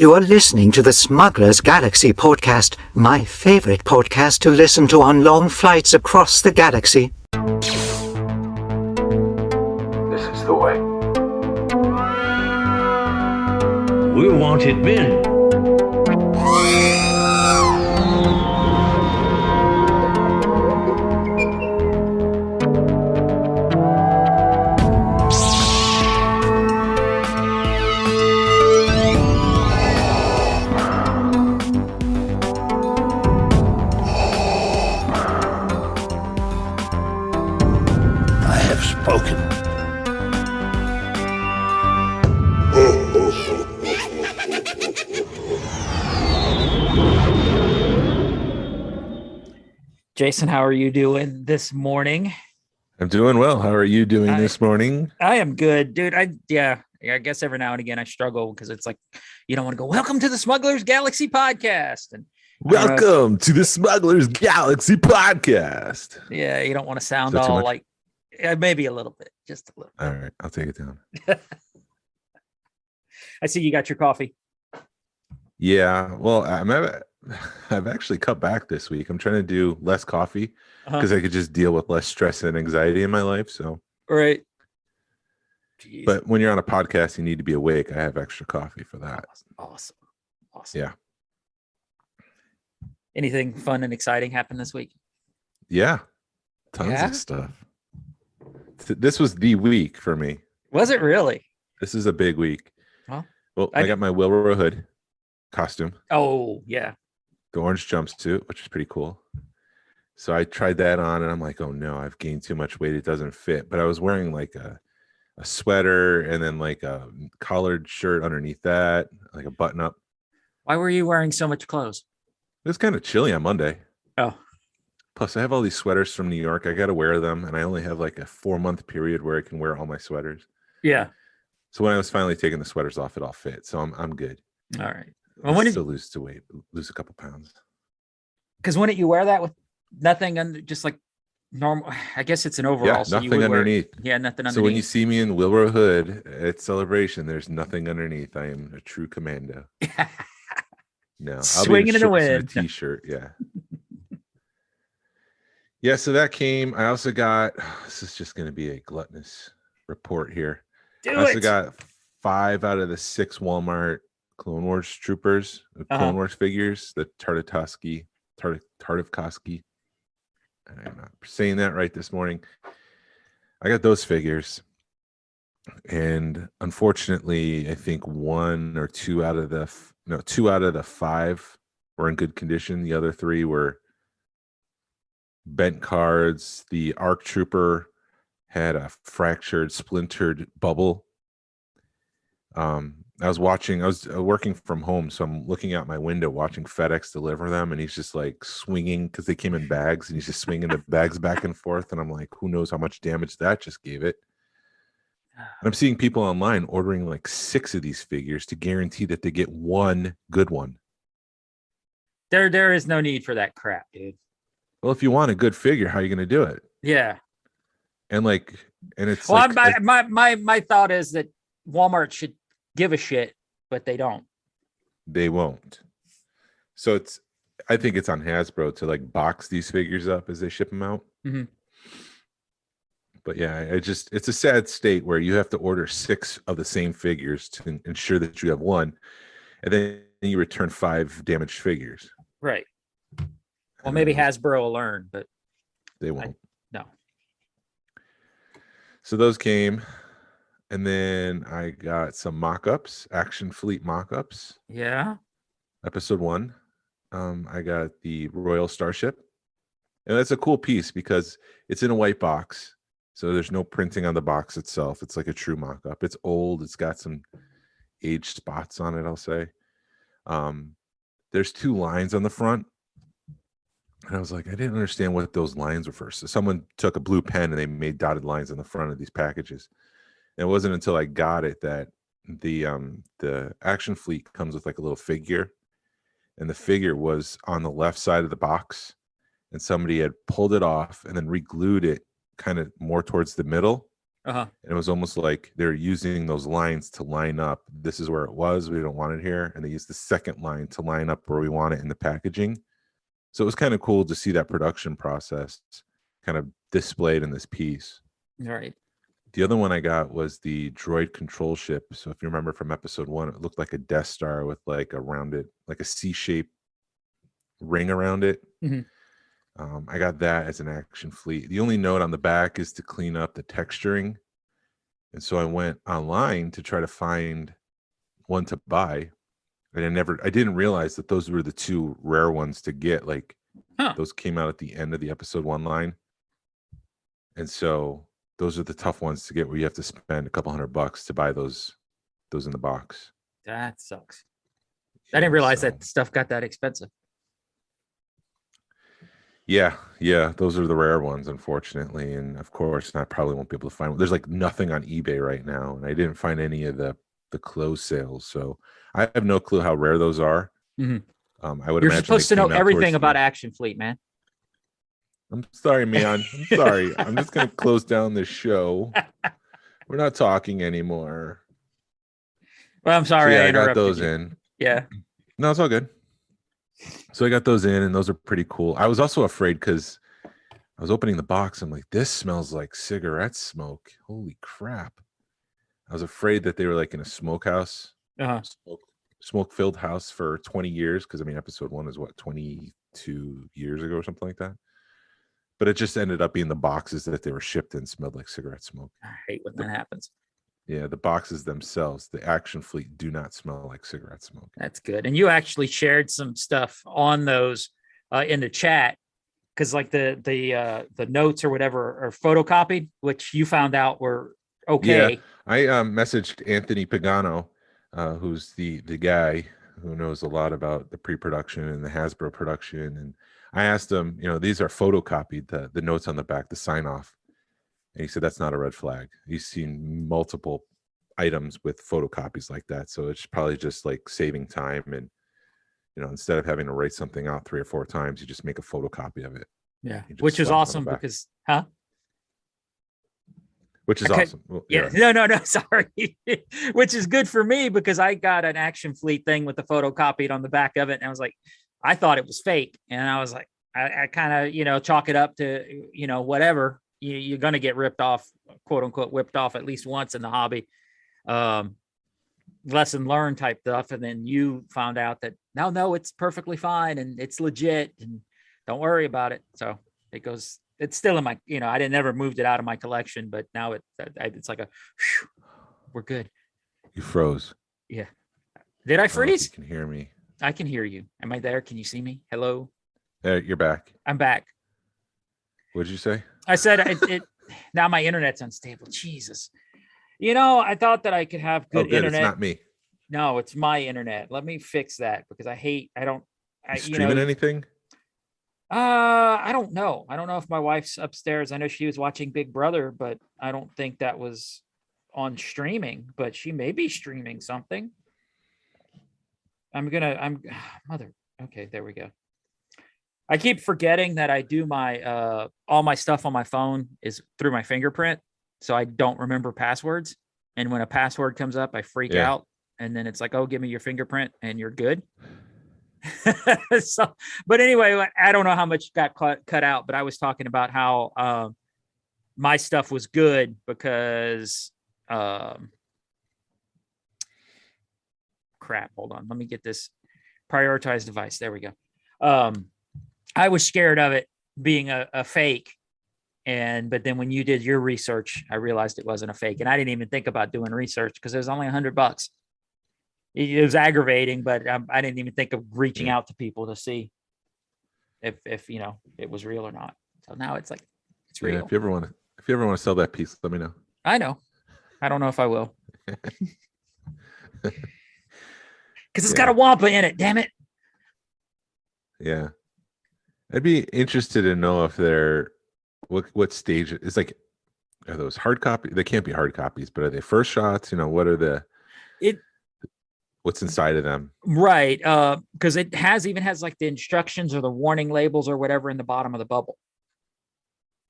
You are listening to the Smuggler's Galaxy podcast, my favorite podcast to listen to on long flights across the galaxy. This is the way. We're wanted men. Spoken. Jason, how are you doing this morning? I'm doing well. How are you doing this morning? I am good, dude. I guess every now and again I struggle because it's like you don't want to go, welcome to the Smuggler's Galaxy podcast. And welcome to the Smuggler's Galaxy podcast. Yeah, you don't want to sound all like maybe a little bit, just a little. All right, I'll take it down. I see you got your coffee. Yeah, well, I've actually cut back this week. I'm trying to do less coffee because I could just deal with less stress and anxiety in my life. So, right. Jeez. But when you're on a podcast, you need to be awake. I have extra coffee for that. Awesome. Yeah. Anything fun and exciting happened this week? Yeah, tons of stuff. This was the week for me. Was it really? This is a big week. Well, I got my Wilbur Hood costume. Oh, yeah. The orange jumpsuit, which is pretty cool. So I tried that on and I'm like, oh no, I've gained too much weight. It doesn't fit. But I was wearing like a sweater and then like a collared shirt underneath that, like a button up. Why were you wearing so much clothes? It was kind of chilly on Monday. Oh. Plus I have all these sweaters from New York. I got to wear them. And I only have like a 4-month period where I can wear all my sweaters. Yeah. So when I was finally taking the sweaters off, it all fit. So I'm good. All right. Well, when did still lose a couple pounds? Because when did you wear that with nothing under, just like normal? I guess it's an overall. Yeah, so nothing underneath. Nothing underneath. So when you see me in Wilbur Hood at Celebration, there's nothing underneath. I am a true commando. No, I'll swinging in the wind. A t-shirt, yeah. Yeah, so that came. I also got. This is just going to be a gluttonous report here. I also got 5 out of the 6 Walmart Clone Wars troopers, Clone Wars figures, the Tartakovsky. I'm not saying that right this morning. I got those figures. And unfortunately, I think 1 or 2 out of the 5 were in good condition. The other 3 were bent cards. The ARC Trooper had a fractured, splintered bubble. I was working from home, so I'm looking out my window watching FedEx deliver them, and he's just like swinging because they came in bags, and he's just swinging the bags back and forth, and I'm like, who knows how much damage that just gave it. And I'm seeing people online ordering like 6 of these figures to guarantee that they get 1 good one. There is no need for that crap, dude. Well, if you want a good figure, how are you going to do it? Yeah. And it's well, like, my thought is that Walmart should give a shit, but they don't. They won't. So I think it's on Hasbro to like box these figures up as they ship them out. Mm-hmm. But yeah, it's a sad state where you have to order 6 of the same figures to ensure that you have 1, and then you return 5 damaged figures. Right. Well, maybe Hasbro will learn, but they won't. No. So those came, and then I got some mock-ups, Action Fleet mock-ups. Yeah. Episode 1. I got the Royal Starship, and that's a cool piece because it's in a white box, so there's no printing on the box itself. It's like a true mock-up. It's old. It's got some aged spots on it, I'll say. There's 2 lines on the front. And I was like, I didn't understand what those lines were for. So someone took a blue pen and they made dotted lines on the front of these packages. And it wasn't until I got it that the Action Fleet comes with like a little figure, and the figure was on the left side of the box, and somebody had pulled it off and then re-glued it kind of more towards the middle. Uh-huh. And it was almost like they're using those lines to line up. This is where it was. We don't want it here. And they used the second line to line up where we want it in the packaging. So it was kind of cool to see that production process kind of displayed in this piece. All right. The other one I got was the droid control ship. So if you remember from episode 1, it looked like a Death Star with like a rounded, like a C-shaped ring around it. Mhm. I got that as an action fleet. The only note on the back is to clean up the texturing. And so I went online to try to find one to buy. And I didn't realize that those were the two rare ones to get. Like those came out at the end of the episode 1 line. And so those are the tough ones to get, where you have to spend a couple $100 to buy those in the box. That sucks. I didn't realize that stuff got that expensive. Yeah, those are the rare ones, unfortunately. And of course, I probably won't be able to find one. There's like nothing on eBay right now, and I didn't find any of the closed sales. So I have no clue how rare those are. Mm-hmm. I would You're imagine supposed to know everything about Action Fleet, man. I'm sorry, man. I'm sorry. I'm just going to close down this show. We're not talking anymore. Well, I'm sorry. So, I got those you. in. Yeah. No, it's all good. So I got those in, and those are pretty cool. I was also afraid because I was opening the box. I'm like, this smells like cigarette smoke. Holy crap. I was afraid that they were like in a smokehouse, smoke-filled house for 20 years. Because, I mean, episode 1 is what, 22 years ago or something like that? But it just ended up being the boxes that they were shipped in smelled like cigarette smoke. I hate when that happens. Yeah, the boxes themselves, the Action Fleet, do not smell like cigarette smoke. That's good. And you actually shared some stuff on those in the chat, because like the notes or whatever are photocopied, which you found out were okay. Yeah, I messaged Anthony Pagano, who's the guy who knows a lot about the pre-production and the Hasbro production, and I asked him, these are photocopied, the notes on the back, the sign off. And he said that's not a red flag. He's seen multiple items with photocopies like that. So it's probably just like saving time. And, instead of having to write something out 3 or 4 times, you just make a photocopy of it. Yeah. Which is awesome because, Which is awesome. Well, yeah. No. Sorry. Which is good for me because I got an Action Fleet thing with the photocopied on the back of it. And I was like, I thought it was fake. And I was like, I kind of, chalk it up to, whatever. You're going to get ripped off, quote unquote, whipped off at least once in the hobby. Lesson learned type stuff. And then you found out that no, it's perfectly fine. And it's legit and don't worry about it. So it's still in my, I never moved it out of my collection, but now it's like we're good. You froze. Yeah. Did I freeze? You can hear me. I can hear you. Am I there? Can you see me? Hello? You're back. I'm back. What did you say? I said it now my internet's unstable. Jesus. I thought that I could have good internet. It's not me. No, it's my internet. Let me fix that because You streaming anything? I don't know. I don't know if my wife's upstairs. I know she was watching Big Brother, but I don't think that was on streaming, but she may be streaming something. Mother. Okay, there we go. I keep forgetting that I do my all my stuff on my phone is through my fingerprint, so I don't remember passwords. And when a password comes up, I freak out, and then it's like, "Oh, give me your fingerprint, and you're good." But anyway, I don't know how much got cut out, but I was talking about how my stuff was good because crap. Hold on, let me get this prioritized device. There we go. I was scared of it being a fake. But then when you did your research, I realized it wasn't a fake. And I didn't even think about doing research because it was only $100. It was aggravating, but I didn't even think of reaching out to people to see if it was real or not. So now it's like, it's real. If you ever want to sell that piece, let me know. I know. I don't know if I will. Because it's got a Wampa in it, damn it. Yeah. I'd be interested to know if they're what stage it's like. Are those hard copies? They can't be hard copies, but are they first shots? What are what's inside of them? Right. Because it even has like the instructions or the warning labels or whatever in the bottom of the bubble.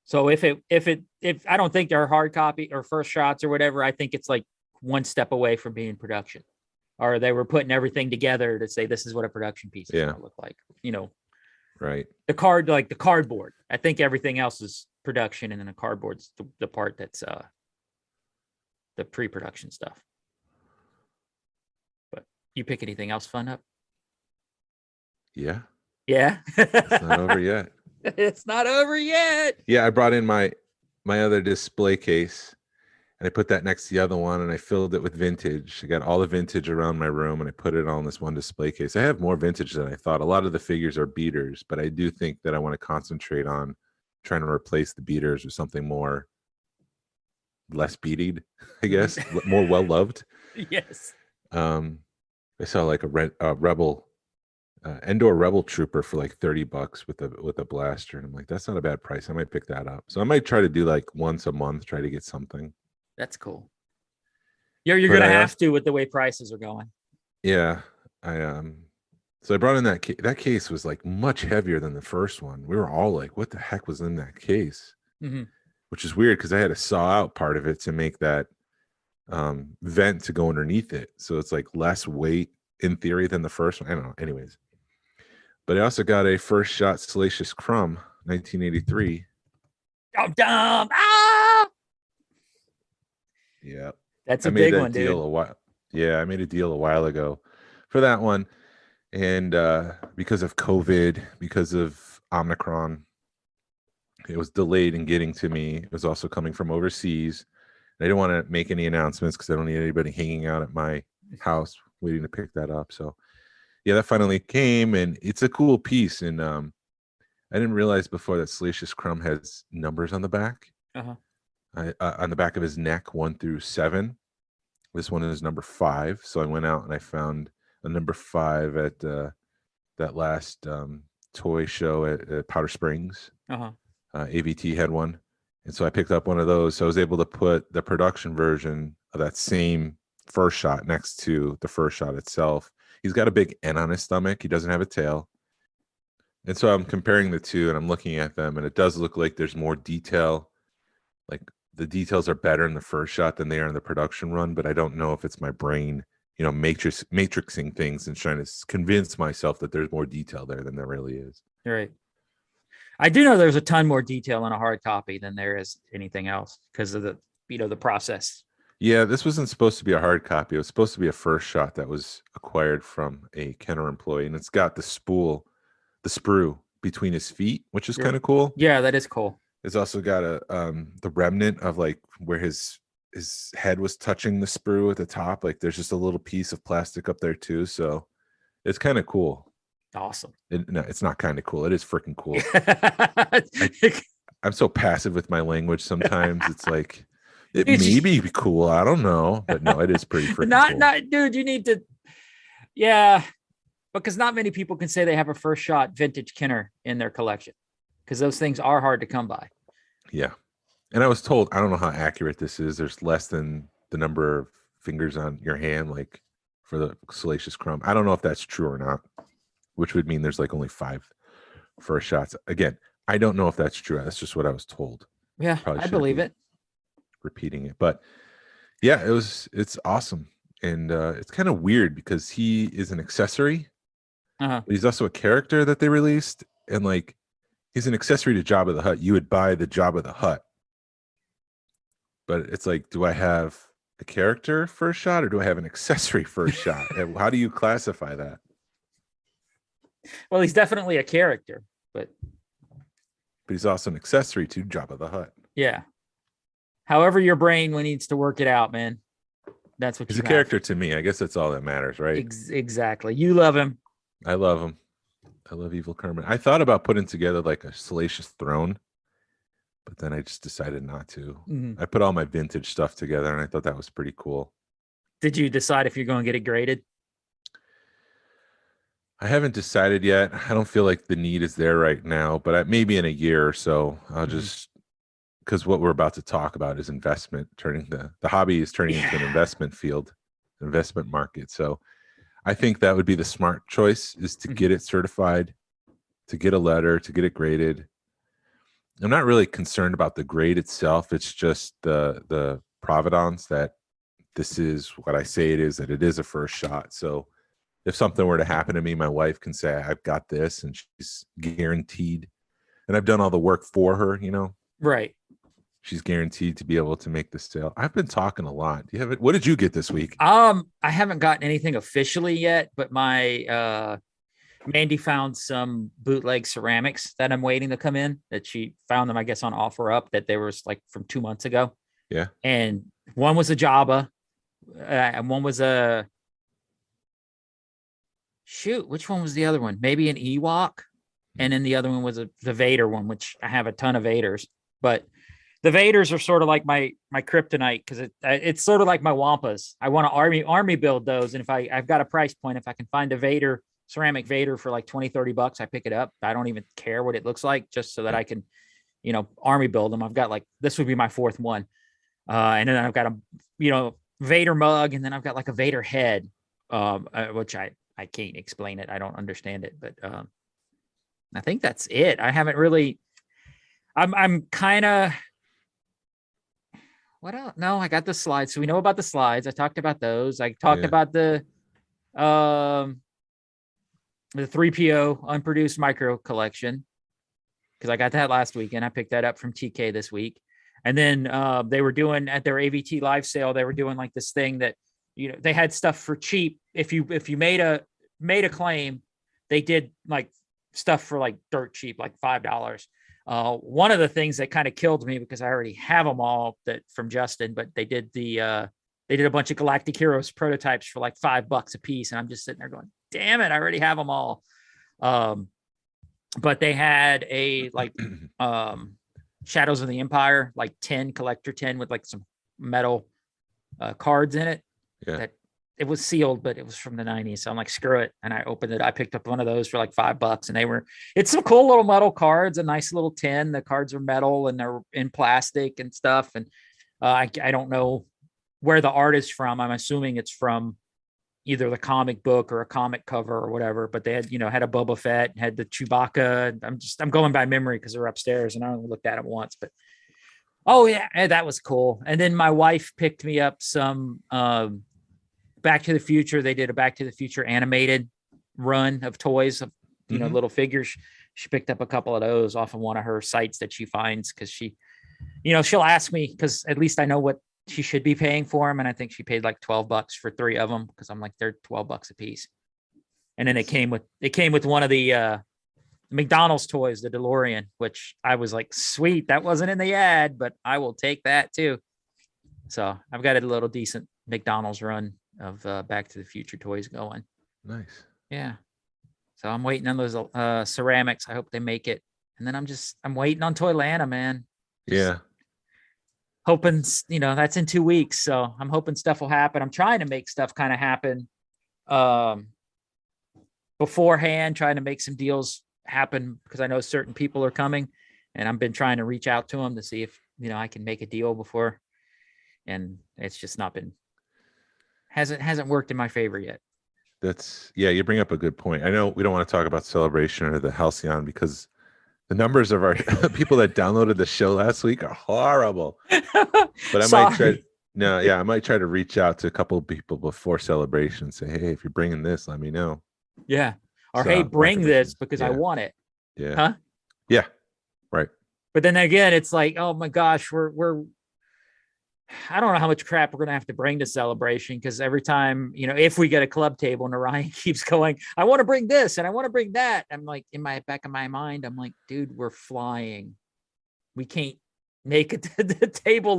So if I don't think they're hard copy or first shots or whatever, I think it's like one step away from being production, or they were putting everything together to say this is what a production piece is going to look like. Right. The cardboard. I think everything else is production, and then the cardboard's the part that's the pre-production stuff. But you pick anything else fun up? Yeah. Yeah. It's not over yet. It's not over yet. Yeah, I brought in my other display case, and I put that next to the other one, and I filled it with vintage. I got all the vintage around my room, and I put it all in this one display case. I have more vintage than I thought. A lot of the figures are beaters, but I do think that I want to concentrate on trying to replace the beaters with something more less beatied, I guess, more well-loved. Yes. I saw like a Rebel Endor Rebel Trooper for like $30 with a blaster, and I'm like, that's not a bad price. I might pick that up. So I might try to do like once a month, try to get something. That's cool. You're gonna have to with the way prices are going. Yeah, so I brought in that case was like much heavier than the first one. We were all like, what the heck was in that case? Mm-hmm. Which is weird because I had to saw out part of it to make that vent to go underneath it. So it's like less weight in theory than the first one. I don't know. Anyways. But I also got a first shot Salacious Crumb, 1983. Oh, dumb. Ah! Yeah. That's a big one, dude. I made a deal a while ago for that one. And because of COVID, because of Omicron, it was delayed in getting to me. It was also coming from overseas. I didn't want to make any announcements because I don't need anybody hanging out at my house waiting to pick that up. So yeah, that finally came, and it's a cool piece. And I didn't realize before that Salacious Crumb has numbers on the back. Uh-huh. On the back of his neck, 1 through 7. This one is number 5. So I went out and I found a number 5 at that last toy show at Powder Springs. Uh-huh. AVT had one, and so I picked up one of those. So I was able to put the production version of that same first shot next to the first shot itself. He's got a big N on his stomach. He doesn't have a tail. And so I'm comparing the two, and I'm looking at them, and it does look like there's more detail. Like the details are better in the first shot than they are in the production run, but I don't know if it's my brain, matrixing things and trying to convince myself that there's more detail there than there really is. Right. I do know there's a ton more detail in a hard copy than there is anything else because of the process. Yeah, this wasn't supposed to be a hard copy. It was supposed to be a first shot that was acquired from a Kenner employee, and it's got the sprue between his feet, which is kind of cool. Yeah, that is cool. It's also got the remnant of like where his head was touching the sprue at the top. Like there's just a little piece of plastic up there too. So it's kind of cool. Awesome. No, it's not kind of cool. It is freaking cool. I'm so passive with my language sometimes. It's like it may be cool. I don't know, but no, it is pretty freaking cool. Not, dude. You need to, yeah, because not many people can say they have a first shot vintage Kenner in their collection because those things are hard to come by. Yeah, and I was told, I don't know how accurate this is. There's less than the number of fingers on your hand, like for the Salacious Crumb. I don't know if that's true or not, which would mean there's like only 5 first shots. Again, I don't know if that's true. That's just what I was told. Yeah, I believe it. Repeating it, but yeah, it's awesome, and it's kind of weird because he is an accessory, but he's also a character that they released, and like he's an accessory to Jabba the Hutt. You would buy the Jabba the Hutt, but it's like, do I have a character first shot or do I have an accessory first shot? How do you classify that? Well, he's definitely a character, but he's also an accessory to Jabba the Hutt. Yeah. However your brain needs to work it out, man. That's what he's a character to me. I guess that's all that matters, right? Exactly. You love him. I love him. I love Evil Kermit. I thought about putting together like a Salacious Throne, but then I just decided not to. Mm-hmm. I put all my vintage stuff together, and I thought that was pretty cool. Did you decide if you're going to get it graded? I haven't decided yet. I don't feel like the need is there right now, but maybe in a year or so, I'll just, because what we're about to talk about is investment, turning the hobby is turning into an investment field, investment market. So I think that would be the smart choice, is to get it certified, to get a letter, to get it graded. I'm not really concerned about the grade itself. It's just the provenance that this is what I say it is, that it is a first shot. So if something were to happen to me, my wife can say, I've got this, and she's guaranteed. And I've done all the work for her, Right. She's guaranteed to be able to make the sale. I've been talking a lot. Do you have it? What did you get this week? I haven't gotten anything officially yet, but my Mandy found some bootleg ceramics that I'm waiting to come in, that she found them, I guess, on OfferUp, that they were like from 2 months ago. Yeah. And one was a Jabba, and one was a which one was the other one? Maybe an Ewok. And then the other one was the Vader one, which I have a ton of Vaders, but the Vaders are sort of like my kryptonite, because it's sort of like my Wampas. I want to army build those. And if I've got a price point, if I can find a Vader, ceramic Vader for like 20-30 bucks, I pick it up. I don't even care what it looks like, just so that I can, army build them. I've got like, this would be my fourth one. And then I've got a, Vader mug, and then I've got like a Vader head, which I can't explain it. I don't understand it, but I think that's it. I haven't really, I'm kind of, what else? No, I got the slides. So we know about the slides. I talked about those. I talked about the 3PO unproduced micro collection, because I got that last weekend. I picked that up from TK this week. And then they were doing at their AVT live sale, they were doing like this thing that, they had stuff for cheap. If you made a claim, they did like stuff for like dirt cheap, like $5. One of the things that kind of killed me, because I already have them all from Justin, but they did a bunch of Galactic Heroes prototypes for like $5 a piece. And I'm just sitting there going, damn it, I already have them all. But they had a like Shadows of the Empire, like 10 collector 10 with like some metal cards in it. Yeah. That it was sealed, but it was from the 90s. So I'm like, screw it. And I opened it. I picked up one of those for like $5, and it's some cool little metal cards, a nice little tin. The cards are metal and they're in plastic and stuff. And I don't know where the art is from. I'm assuming it's from either the comic book or a comic cover or whatever, but they had, had a Boba Fett, had the Chewbacca. I'm going by memory because they're upstairs and I only looked at them once, but oh yeah, that was cool. And then my wife picked me up some, Back to the Future. They did a Back to the Future animated run of toys of, little figures. She picked up a couple of those off of one of her sites that she finds, because she, she'll ask me, because at least I know what she should be paying for them. And I think she paid like $12 for 3 of them, because I'm like, they're $12 a piece. And then it came with one of the McDonald's toys, the DeLorean, which I was like, sweet, that wasn't in the ad, but I will take that too. So I've got a little decent McDonald's run of Back to the Future toys going. Nice. Yeah. So I'm waiting on those ceramics. I hope they make it. And then I'm waiting on Toylanta, man. Yeah. Hoping, that's in 2 weeks. So I'm hoping stuff will happen. I'm trying to make stuff kind of happen beforehand, trying to make some deals happen, because I know certain people are coming, and I've been trying to reach out to them to see if, I can make a deal before. And it's just not been, hasn't worked in my favor yet. You bring up a good point. I know we don't want to talk about Celebration or the Halcyon, because the numbers of our people that downloaded the show last week are horrible. But I might try to reach out to a couple of people before Celebration and say, hey, if you're bringing this, let me know. Yeah. Or hey, bring this because I want it. Yeah. Huh? Yeah. Right. But then again, it's like, oh my gosh, I don't know how much crap we're going to have to bring to Celebration, because every time, if we get a club table and Orion keeps going, I want to bring this and I want to bring that. I'm like, in my back of my mind, I'm like, dude, we're flying. We can't make it. The table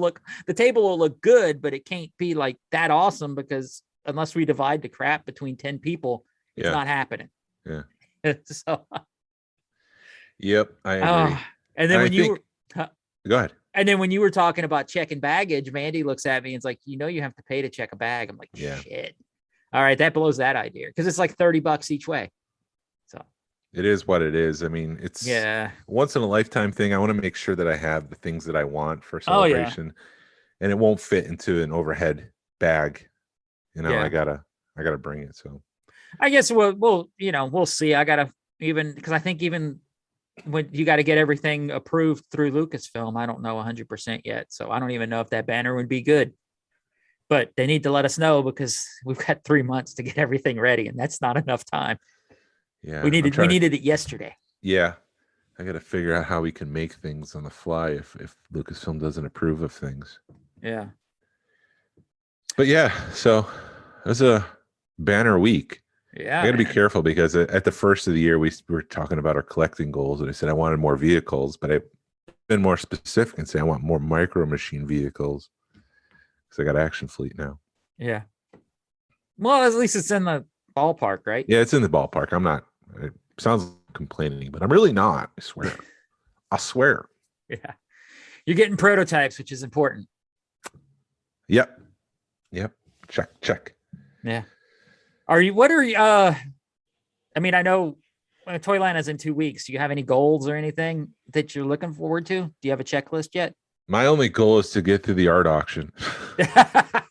will look good, but it can't be like that awesome, because unless we divide the crap between 10 people, it's not happening. Yeah. So. Yep. I agree. And then go ahead. And then when you were talking about checking baggage, Mandy looks at me and it's like, you have to pay to check a bag. I'm like, shit. All right, that blows that idea, because it's like $30 each way. So it is what it is. I mean, it's once in a lifetime thing. I want to make sure that I have the things that I want for Celebration, and it won't fit into an overhead bag. I gotta bring it. So I guess we'll see. I gotta, because I think even when you got to get everything approved through Lucasfilm. I don't know 100% yet, so I don't even know if that banner would be good. But they need to let us know because we've got 3 months to get everything ready, and that's not enough time. Yeah, We needed it yesterday. Yeah, I got to figure out how we can make things on the fly if Lucasfilm doesn't approve of things. Yeah. But yeah, so it was a banner week. Yeah. I got to be man. careful because at the first of the year we were talking about our collecting goals, and I said I wanted more vehicles, but I've been more specific and say I want more micro machine vehicles because I got Action Fleet now. Yeah. Well, at least it's in the ballpark, right? Yeah, it's in the ballpark. I'm not. It sounds like complaining, but I'm really not. I swear. I swear. Yeah. You're getting prototypes, which is important. Yep. Check. Yeah. What are you, I mean, I know Toyland is in 2 weeks. Do you have any goals or anything that you're looking forward to? Do you have a checklist yet? My only goal is to get through the art auction. To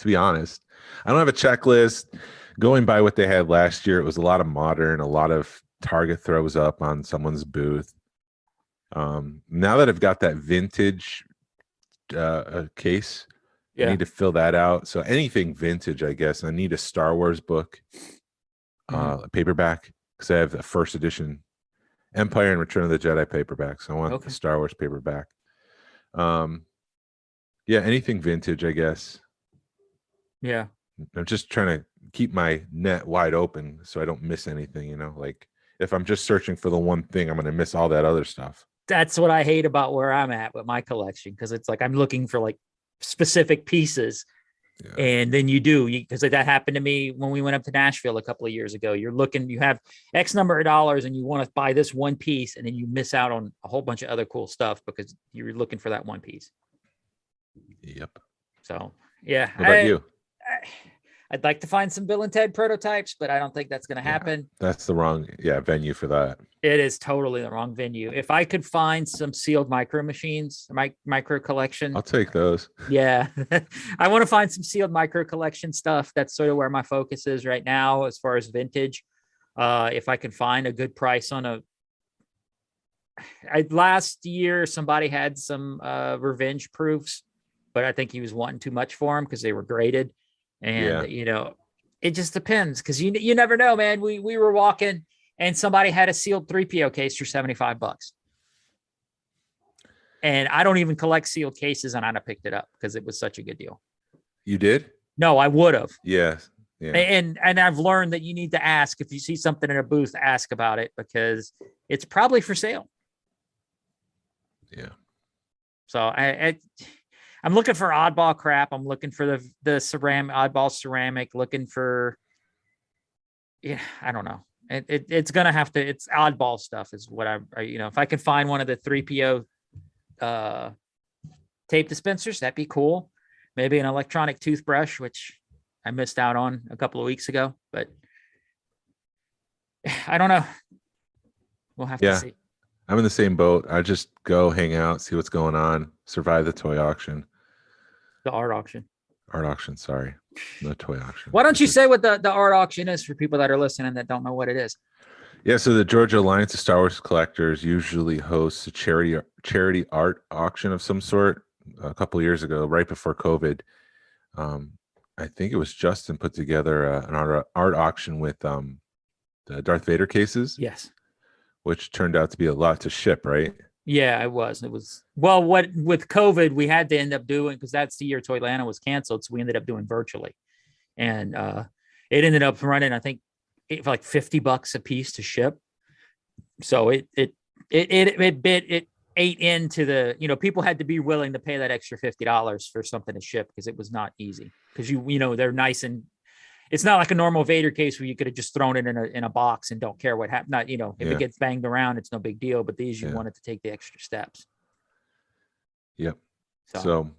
be honest, I don't have a checklist. Going by what they had last year, it was a lot of modern, a lot of Target throws up on someone's booth. Now that I've got that vintage case, I need to fill that out. So anything vintage, I guess. I need a Star Wars book, a paperback, because I have a first edition Empire and Return of the Jedi paperback. So I want the Star Wars paperback. Yeah, anything vintage, I guess. Yeah. I'm just trying to keep my net wide open so I don't miss anything, like if I'm just searching for the one thing, I'm going to miss all that other stuff. That's what I hate about where I'm at with my collection. Cause it's like, I'm looking for like specific pieces. Yeah. And then because that happened to me when we went up to Nashville a couple of years ago. You have X number of dollars and you want to buy this one piece, and then you miss out on a whole bunch of other cool stuff because you're looking for that one piece. Yep. So yeah. What about you? I'd like to find some Bill and Ted prototypes, but I don't think that's going to happen. That's the wrong venue for that. It is totally the wrong venue. If I could find some sealed micro machines, micro collection, I'll take those. Yeah. I want to find some sealed micro collection stuff. That's sort of where my focus is right now as far as vintage. If I can find a good price on last year, somebody had some revenge proofs, but I think he was wanting too much for them because they were graded. And, it just depends because you never know, man. We were walking and somebody had a sealed 3PO case for $75. And I don't even collect sealed cases, and I'd have picked it up because it was such a good deal. You did? No, I would have. Yeah. Yeah. And I've learned that you need to ask if you see something in a booth, ask about it because it's probably for sale. Yeah. So I'm looking for oddball crap. I'm looking for the ceramic, oddball ceramic, looking for, I don't know. It's going to have to, it's oddball stuff is what if I can find one of the 3PO tape dispensers, that'd be cool. Maybe an electronic toothbrush, which I missed out on a couple of weeks ago, but I don't know. We'll have to see. I'm in the same boat. I just go hang out, see what's going on, survive the toy auction. The art auction. Art auction, sorry. The toy auction. Why don't you say what the art auction is for people that are listening that don't know what it is? Yeah, so the Georgia Alliance of Star Wars Collectors usually hosts a charity art auction of some sort. A couple of years ago, right before COVID, I think it was Justin put together an art auction with the Darth Vader cases. Yes. Which turned out to be a lot to ship, right? Yeah, it was. Well, with COVID, we had to end up doing, because that's the year Toylanta was canceled. So we ended up doing virtually. And it ended up running, I think, for like $50 a piece to ship. So it ate into the, people had to be willing to pay that extra $50 for something to ship because it was not easy. Because they're nice, and it's not like a normal Vader case where you could have just thrown it in a box and don't care what happened. Not, if it gets banged around, it's no big deal. But these, you wanted to take the extra steps. Yep. So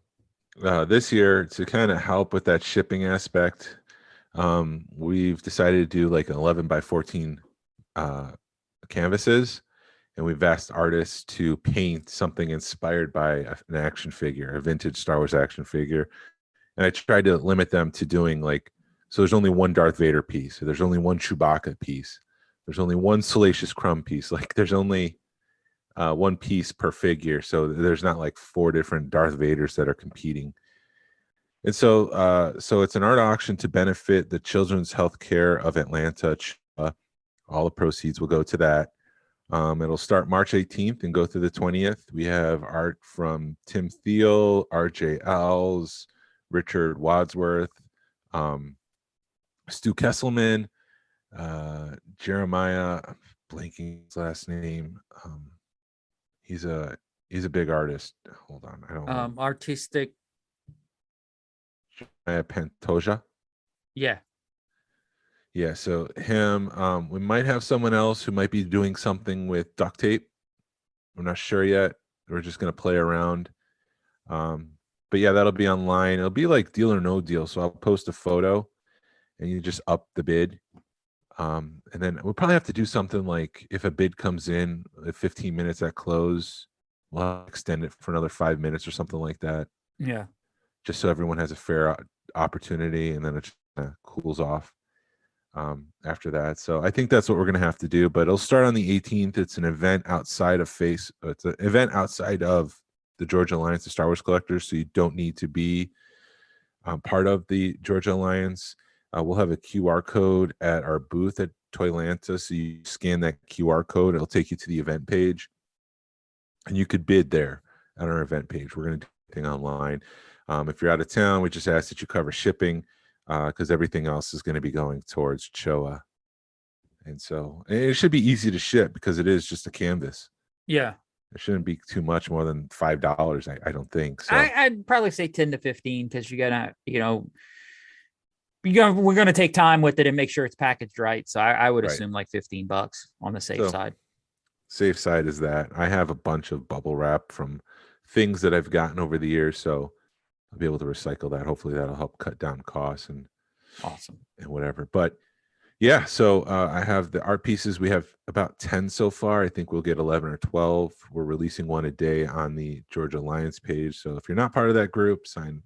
this year, to kind of help with that shipping aspect, we've decided to do like an 11 by 14 canvases, and we've asked artists to paint something inspired by an action figure, a vintage Star Wars action figure. And I tried to limit them to doing so there's only one Darth Vader piece, so there's only one Chewbacca piece. there's only one Salacious Crumb piece. Like there's only one piece per figure, so there's not like 4 different Darth Vaders that are competing. And so it's an art auction to benefit the Children's Health Care of Atlanta. All the proceeds will go to that. It'll start March 18th and go through the 20th. We have art from Tim Thiel, RJ Owls, Richard Wadsworth, Stu Kesselman, Jeremiah, I'm blanking his last name. He's a big artist. Hold on, I don't know. Artistic. Pantoja. Yeah. Yeah, so him. We might have someone else who might be doing something with duct tape. I'm not sure yet. We're just gonna play around. But yeah, that'll be online. It'll be like Deal or No Deal. So I'll post a photo, and you just up the bid. And then we'll probably have to do something like if a bid comes in at 15 minutes at close, we'll extend it for another 5 minutes or something like that. Yeah. Just so everyone has a fair opportunity, and then it just cools off after that. So I think that's what we're going to have to do, but it'll start on the 18th. It's an event outside of it's an event outside of the Georgia Alliance of Star Wars Collectors. So you don't need to be part of the Georgia Alliance. We'll have a QR code at our booth at Toylanta. So you scan that QR code, it'll take you to the event page, and you could bid there at our event page. We're going to do everything online. If you're out of town, we just ask that you cover shipping, because everything else is going to be going towards CHOA. And so it should be easy to ship because it is just a canvas. Yeah. It shouldn't be too much more than $5. I don't think so. I'd probably say 10 to 15 because you gotta, we're gonna take time with it and make sure it's packaged right. So I would assume like $15 on the safe side. Safe side is that. I have a bunch of bubble wrap from things that I've gotten over the years, so I'll be able to recycle that. Hopefully that'll help cut down costs and awesome and whatever. But yeah, so I have the art pieces. We have about 10 so far. I think we'll get 11 or 12. We're releasing one a day on the Georgia Alliance page. So if you're not part of that group, sign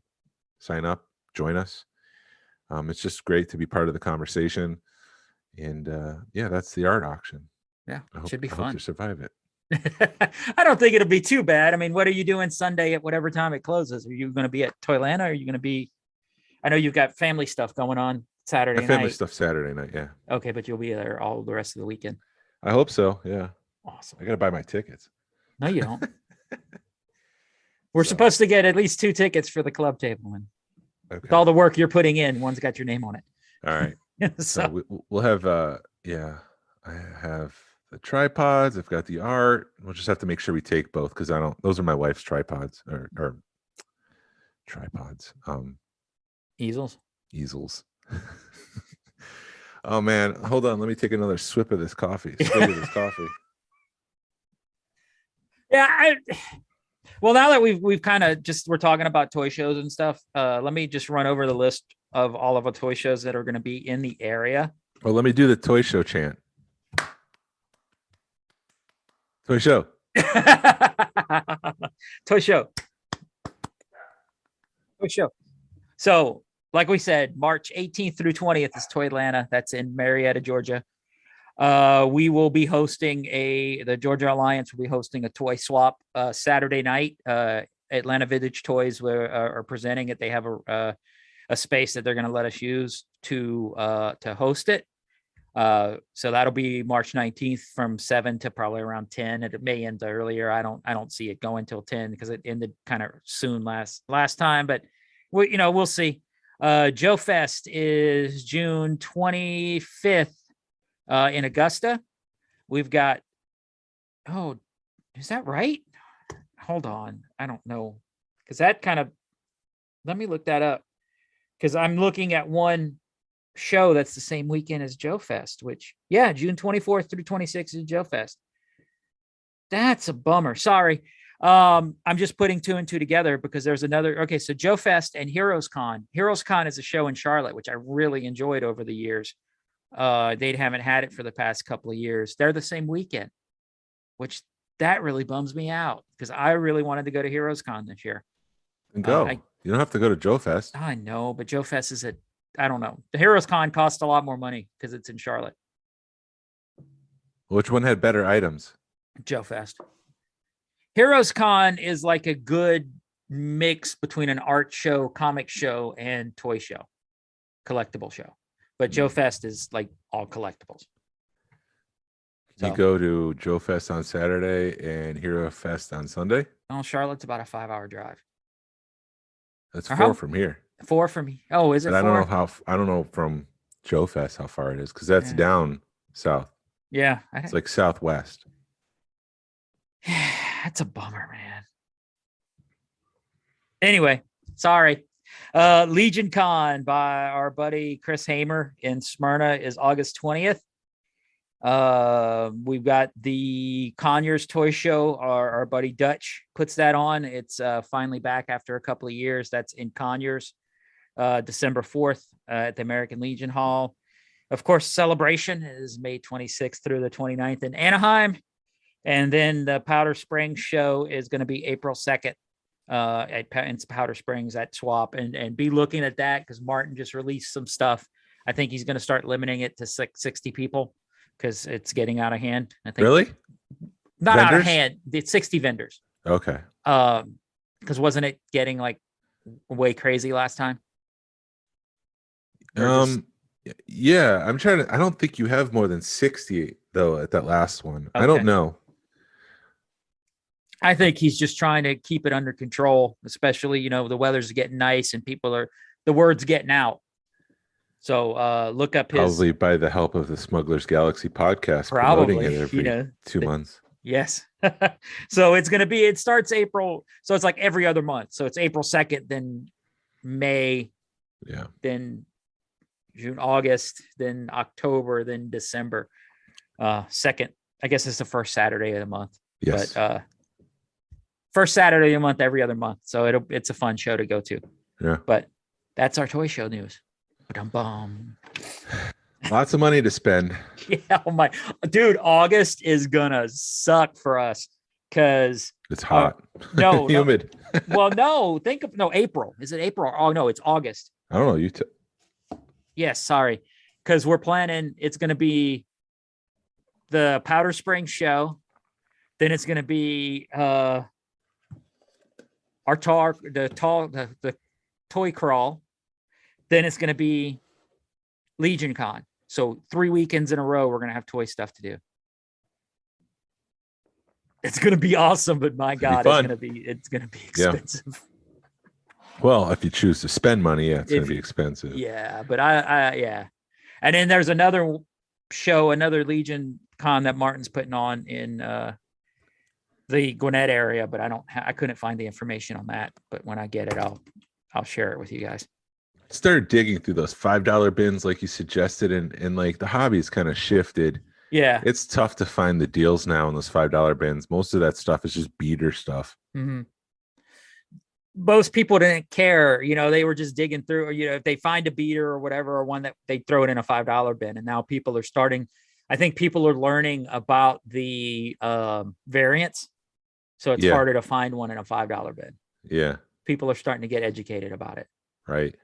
up, join us. It's just great to be part of the conversation. And yeah, that's the art auction. Yeah, it should be fun. I hope to survive it. I don't think it'll be too bad. I mean, what are you doing Sunday at whatever time it closes? Are you going to be at Toylanta? Or are you going to be? I know you've got family stuff going on Saturday night. Family stuff Saturday night, yeah. Okay, but you'll be there all the rest of the weekend. I hope so. Yeah. Awesome. I got to buy my tickets. No, you don't. We're supposed to get at least 2 tickets for the club table, and with all the work you're putting in, one's got your name on it. All right. So we'll have I have the tripods. I've got the art. We'll just have to make sure we take both because those are my wife's tripods or tripods. Easels. Oh man, hold on. Let me take another swig of this coffee. Yeah. Well, now that we've kind of we're talking about toy shows and stuff, let me just run over the list of all of the toy shows that are going to be in the area. Well, let me do the toy show chant. Toy show. Toy show. So, like we said, March 18th through 20th is Toylanta. That's in Marietta, Georgia. We will be hosting the Georgia Alliance will be hosting a toy swap Saturday night. Atlanta Vintage Toys are presenting it. They have a space that they're going to let us use to host it. So that'll be March 19th from 7 to probably around 10. It may end earlier. I don't see it going till 10 because it ended kind of soon last time, but we'll see. Joe Fest is June 25th in Augusta. We've got, is that right? Hold on. I don't know. Because let me look that up. Because I'm looking at one show that's the same weekend as Joe Fest, which, June 24th through 26th is Joe Fest. That's a bummer. Sorry. I'm just putting 2 and 2 together because there's another. Okay, so Joe Fest and Heroes Con. Heroes Con is a show in Charlotte, which I really enjoyed over the years. They haven't had it for the past couple of years. They're the same weekend, which that really bums me out because I really wanted to go to Heroes Con this year. And go. You don't have to go to Joe Fest. I know, but Joe Fest is I don't know. The Heroes Con costs a lot more money because it's in Charlotte. Which one had better items? Joe Fest. Heroes Con is like a good mix between an art show, comic show, and toy show, collectible show. But Joe Fest is like all collectibles. You go to Joe Fest on Saturday and Hero Fest on Sunday? Oh, Charlotte's about a 5-hour drive. That's 4 from here. 4 from me. Oh, is it? But 4? I don't know from Joe Fest how far it is, because that's down south. Yeah. It's like southwest. That's a bummer, man. Anyway, sorry. Legion Con by our buddy Chris Hamer in Smyrna is August 20th. We've got the Conyers Toy Show. Our buddy Dutch puts that on. It's finally back after a couple of years. That's in Conyers, December 4th at the American Legion Hall. Of course, Celebration is May 26th through the 29th in Anaheim. And then the Powder Springs show is going to be April 2nd in Powder Springs at Swap. And be looking at that because Martin just released some stuff. I think he's going to start limiting it to 60 people because it's getting out of hand. I think. Really? Not out of hand. It's 60 vendors. Okay. Because wasn't it getting like way crazy last time? Yeah, I'm trying to. I don't think you have more than 60 though at that last one. Okay. I don't know. I think he's just trying to keep it under control, especially, the weather's getting nice and the word's getting out. So look up his. Probably by the help of the Smugglers Galaxy podcast, promoting it every 2 months. Yes. So it starts April. So it's like every other month. So it's April 2nd, then May. Yeah. Then June, August, then October, then December. 2nd, I guess it's the first Saturday of the month. Yes. But first Saturday of the month, every other month. So it's a fun show to go to. Yeah. But that's our toy show news. Ba-dum-bum. Lots of money to spend. Yeah, oh my dude, August is gonna suck for us because it's hot. No, humid. No. Well, April. Is it April? Oh no, it's August. I don't know. Yes, sorry. Because we're planning it's gonna be the Powder Springs show. Then it's gonna be the toy crawl. Then it's gonna be Legion Con. So 3 weekends in a row, we're going to have toy stuff to do. It's going to be awesome, but my God, it's going to be expensive. Yeah. Well, if you choose to spend money, it's going to be expensive. Yeah, but yeah. And then there's another show, another Legion Con that Martin's putting on in the Gwinnett area, but I couldn't find the information on that. But when I get it, I'll share it with you guys. Started digging through those $5 bins like you suggested, and like the hobby's kind of shifted. Yeah, it's tough to find the deals now in those $5 bins. Most of that stuff is just beater stuff. Mm-hmm. Most people didn't care, they were just digging through, if they find a beater or whatever, or one that they throw it in a $5 bin. And now people are starting. I think people are learning about the variants, so it's harder to find one in a $5 bin. Yeah, people are starting to get educated about it. Right.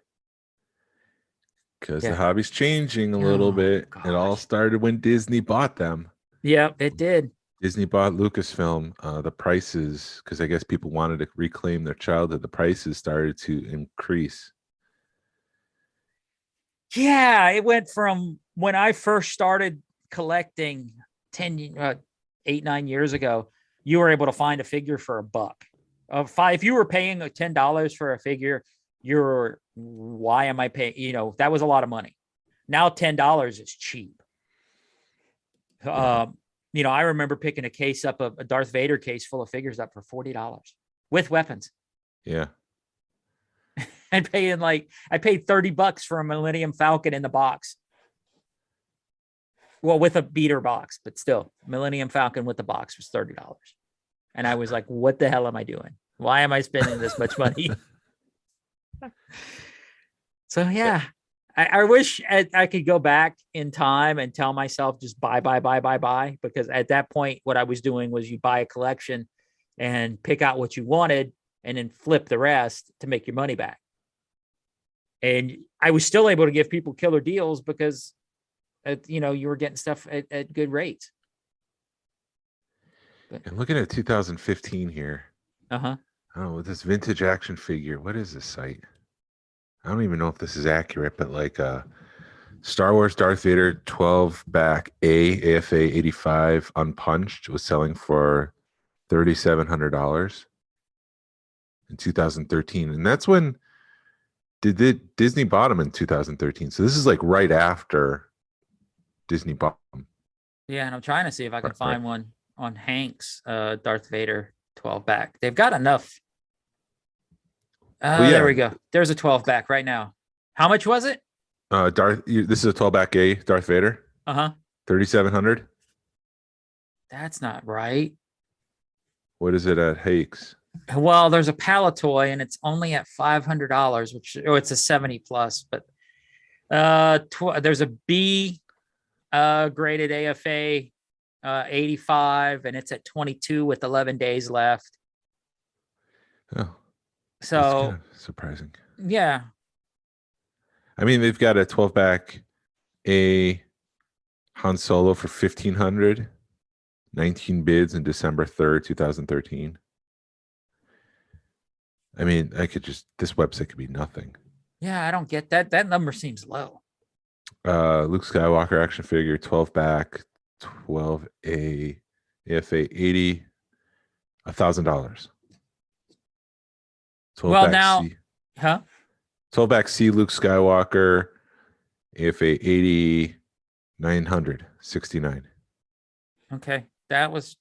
Because the hobby's changing a little bit. Gosh. It all started when Disney bought them. Yeah, it did. Disney bought Lucasfilm. The prices, because I guess people wanted to reclaim their childhood, the prices started to increase. Yeah, it went from when I first started collecting 8-9 years ago, you were able to find a figure for $1. If you were paying $10 for a figure, why am I paying? That was a lot of money. Now $10 is cheap. I remember picking a case up, a Darth Vader case full of figures up for $40 with weapons. Yeah. I paid $30 for a Millennium Falcon in the box. Well, with a beater box, but still, Millennium Falcon with the box was $30. And I was like, what the hell am I doing? Why am I spending this much money? So yeah, I wish I could go back in time and tell myself just buy, because at that point, what I was doing was you buy a collection and pick out what you wanted and then flip the rest to make your money back. And I was still able to give people killer deals because, you were getting stuff at good rates. And looking at 2015 here. Uh-huh. Oh, this vintage action figure. What is this site? I don't even know if this is accurate, but like Star Wars Darth Vader 12 back AFA 85 unpunched was selling for $3,700 in 2013. And that's when Disney bought him in 2013. So this is like right after Disney bought him. Yeah, and I'm trying to see if I can Right. find one on Hank's Darth Vader 12 back. They've got enough. Well, yeah. There we go. There's a 12 back right now. How much was it? This is a 12 back A Darth Vader. Uh-huh. 3,700. That's not right. What is it at Hakes? Well, there's a Palatoy and it's only at $500, which it's a 70 plus, but there's a B graded AFA 85 and it's at 22 with 11 days left. Oh, so that's kind of surprising. Yeah. I mean, they've got a 12 back A Han Solo for 1,500, 19 bids in December 3rd, 2013. I mean, this website could be nothing. Yeah, I don't get that. That number seems low. Luke Skywalker action figure, 12 back, 12A, AFA 80, $1,000. Well, now, C. huh? 12 back C Luke Skywalker, AFA 80, 969. Okay. That was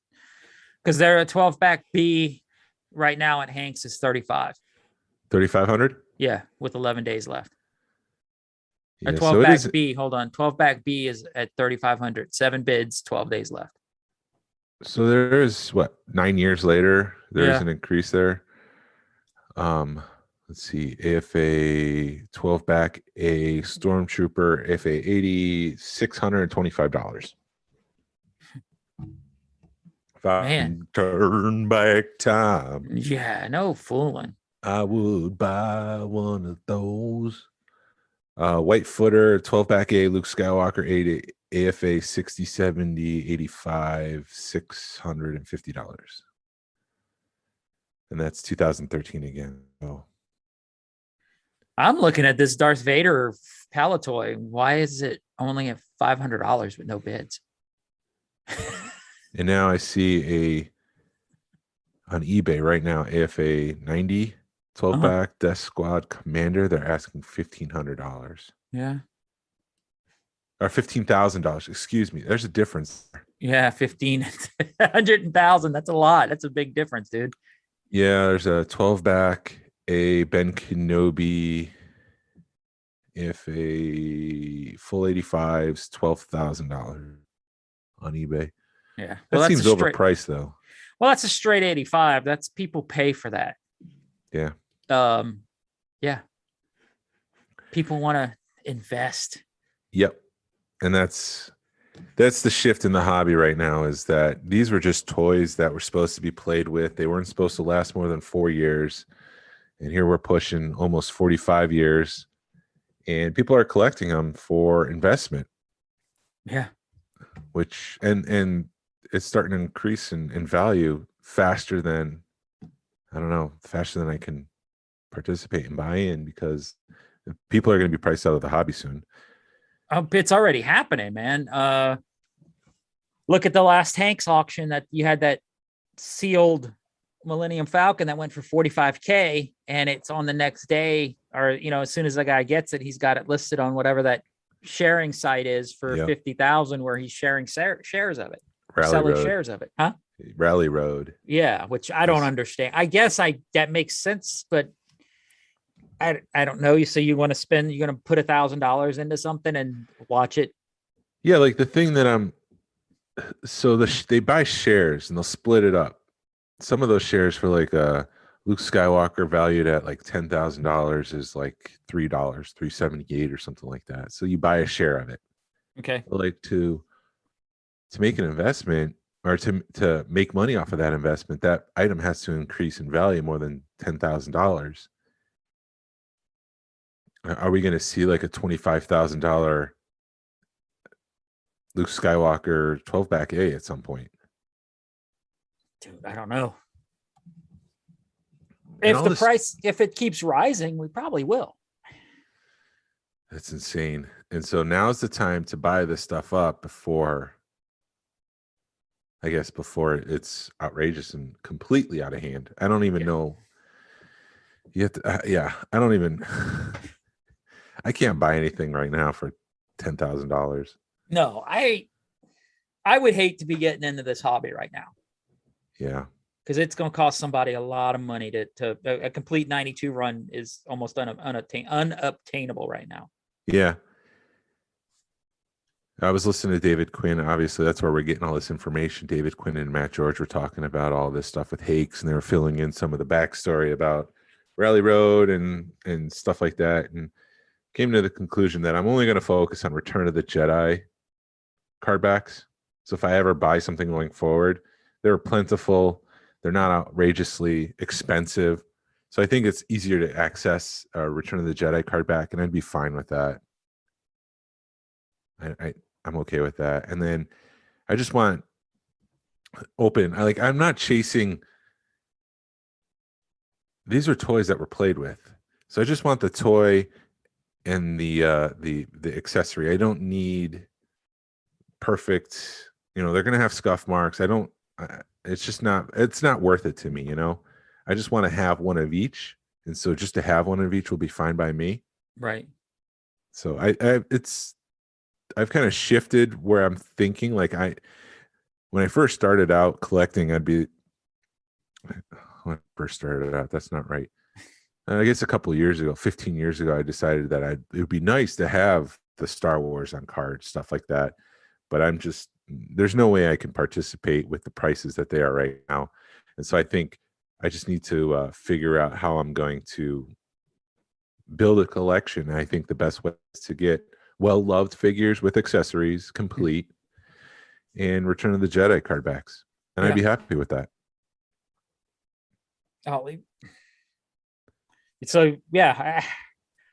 because they're a 12 back B right now at Hank's is 35. 3,500? Yeah, with 11 days left. Yeah, A 12 back B, hold on. 12 back B is at 3,500. 7 bids, 12 days left. So there is 9 years later, there's an increase there. Let's see, AFA 12 back A Stormtrooper AFA 80, $625. If I Man. turn back time, Yeah, no fooling. I would buy one of those. White footer, 12 back A Luke Skywalker 80 AFA 60, 70, 85, $650. And that's 2013 again. Oh. I'm looking at this Darth Vader Palatoy. Why is it only at $500 with no bids? And now I see on eBay right now, AFA 90, 12 back Death Squad Commander. They're asking $1,500. Yeah. Or $15,000. Excuse me. There's a difference. Yeah, 1,500,000. That's a lot. That's a big difference, dude. Yeah, there's a 12 back a Ben Kenobi. If a full 85's $12,000 on eBay. Yeah. That seems overpriced though. Well, that's a straight 85. That's people pay for that. Yeah. Yeah. People want to invest. Yep. And that's the shift in the hobby right now, is that these were just toys that were supposed to be played with. They weren't supposed to last more than 4 years. And here we're pushing almost 45 years. And people are collecting them for investment. Yeah. Which and it's starting to increase in value faster than I can participate and buy in, because people are going to be priced out of the hobby soon. It's already happening, man. Look at the last Hanks auction that you had, that sealed Millennium Falcon that went for $45K, and it's on the next day, or as soon as the guy gets it, he's got it listed on whatever that sharing site is for 50,000, where he's sharing shares of it, selling shares of it, huh? Rally Road. Yeah, which I don't understand. I guess that makes sense, but I don't know. So you're going to put $1,000 into something and watch it. Yeah, like the thing that they buy shares and they'll split it up. Some of those shares for like Luke Skywalker valued at like $10,000 is like $3, $3.78 or something like that. So you buy a share of it. Okay. Like to make an investment, or to make money off of that investment, that item has to increase in value more than $10,000. Are we going to see like a $25,000 Luke Skywalker 12 back A at some point? Dude, I don't know. And If all the this- price, if it keeps rising, we probably will. That's insane. And so now's the time to buy this stuff up before, I guess, before it's outrageous and completely out of hand. I don't even know. You have to, yeah, I don't even, I can't buy anything right now for $10,000. No, I would hate to be getting into this hobby right now Yeah. because it's going to cost somebody a lot of money to a complete 92 run is almost unobtainable right now. Yeah. I was listening to David Quinn. Obviously, that's where we're getting all this information. David Quinn and Matt George were talking about all this stuff with Hakes, and they were filling in some of the backstory about Rally Road and stuff like that, and came to the conclusion that I'm only going to focus on Return of the Jedi card backs. So if I ever buy something going forward, they're plentiful. They're not outrageously expensive. So I think it's easier to access a Return of the Jedi card back, and I'd be fine with that. I'm okay with that. And then I just want open. I'm not chasing. These are toys that were played with. So I just want the toy and the accessory. I don't need perfect, they're going to have scuff marks. It's not worth it to me. I just want to have one of each. And so just to have one of each will be fine by me. Right. So I've kind of shifted where I'm thinking. When I first started out collecting, that's not right. I guess a couple of years ago, 15 years ago, I decided that it would be nice to have the Star Wars on cards, stuff like that. But there's no way I can participate with the prices that they are right now. And so I think I just need to figure out how I'm going to build a collection. I think the best way is to get well-loved figures with accessories, complete, and Return of the Jedi card backs. And I'd be happy with that. So, yeah,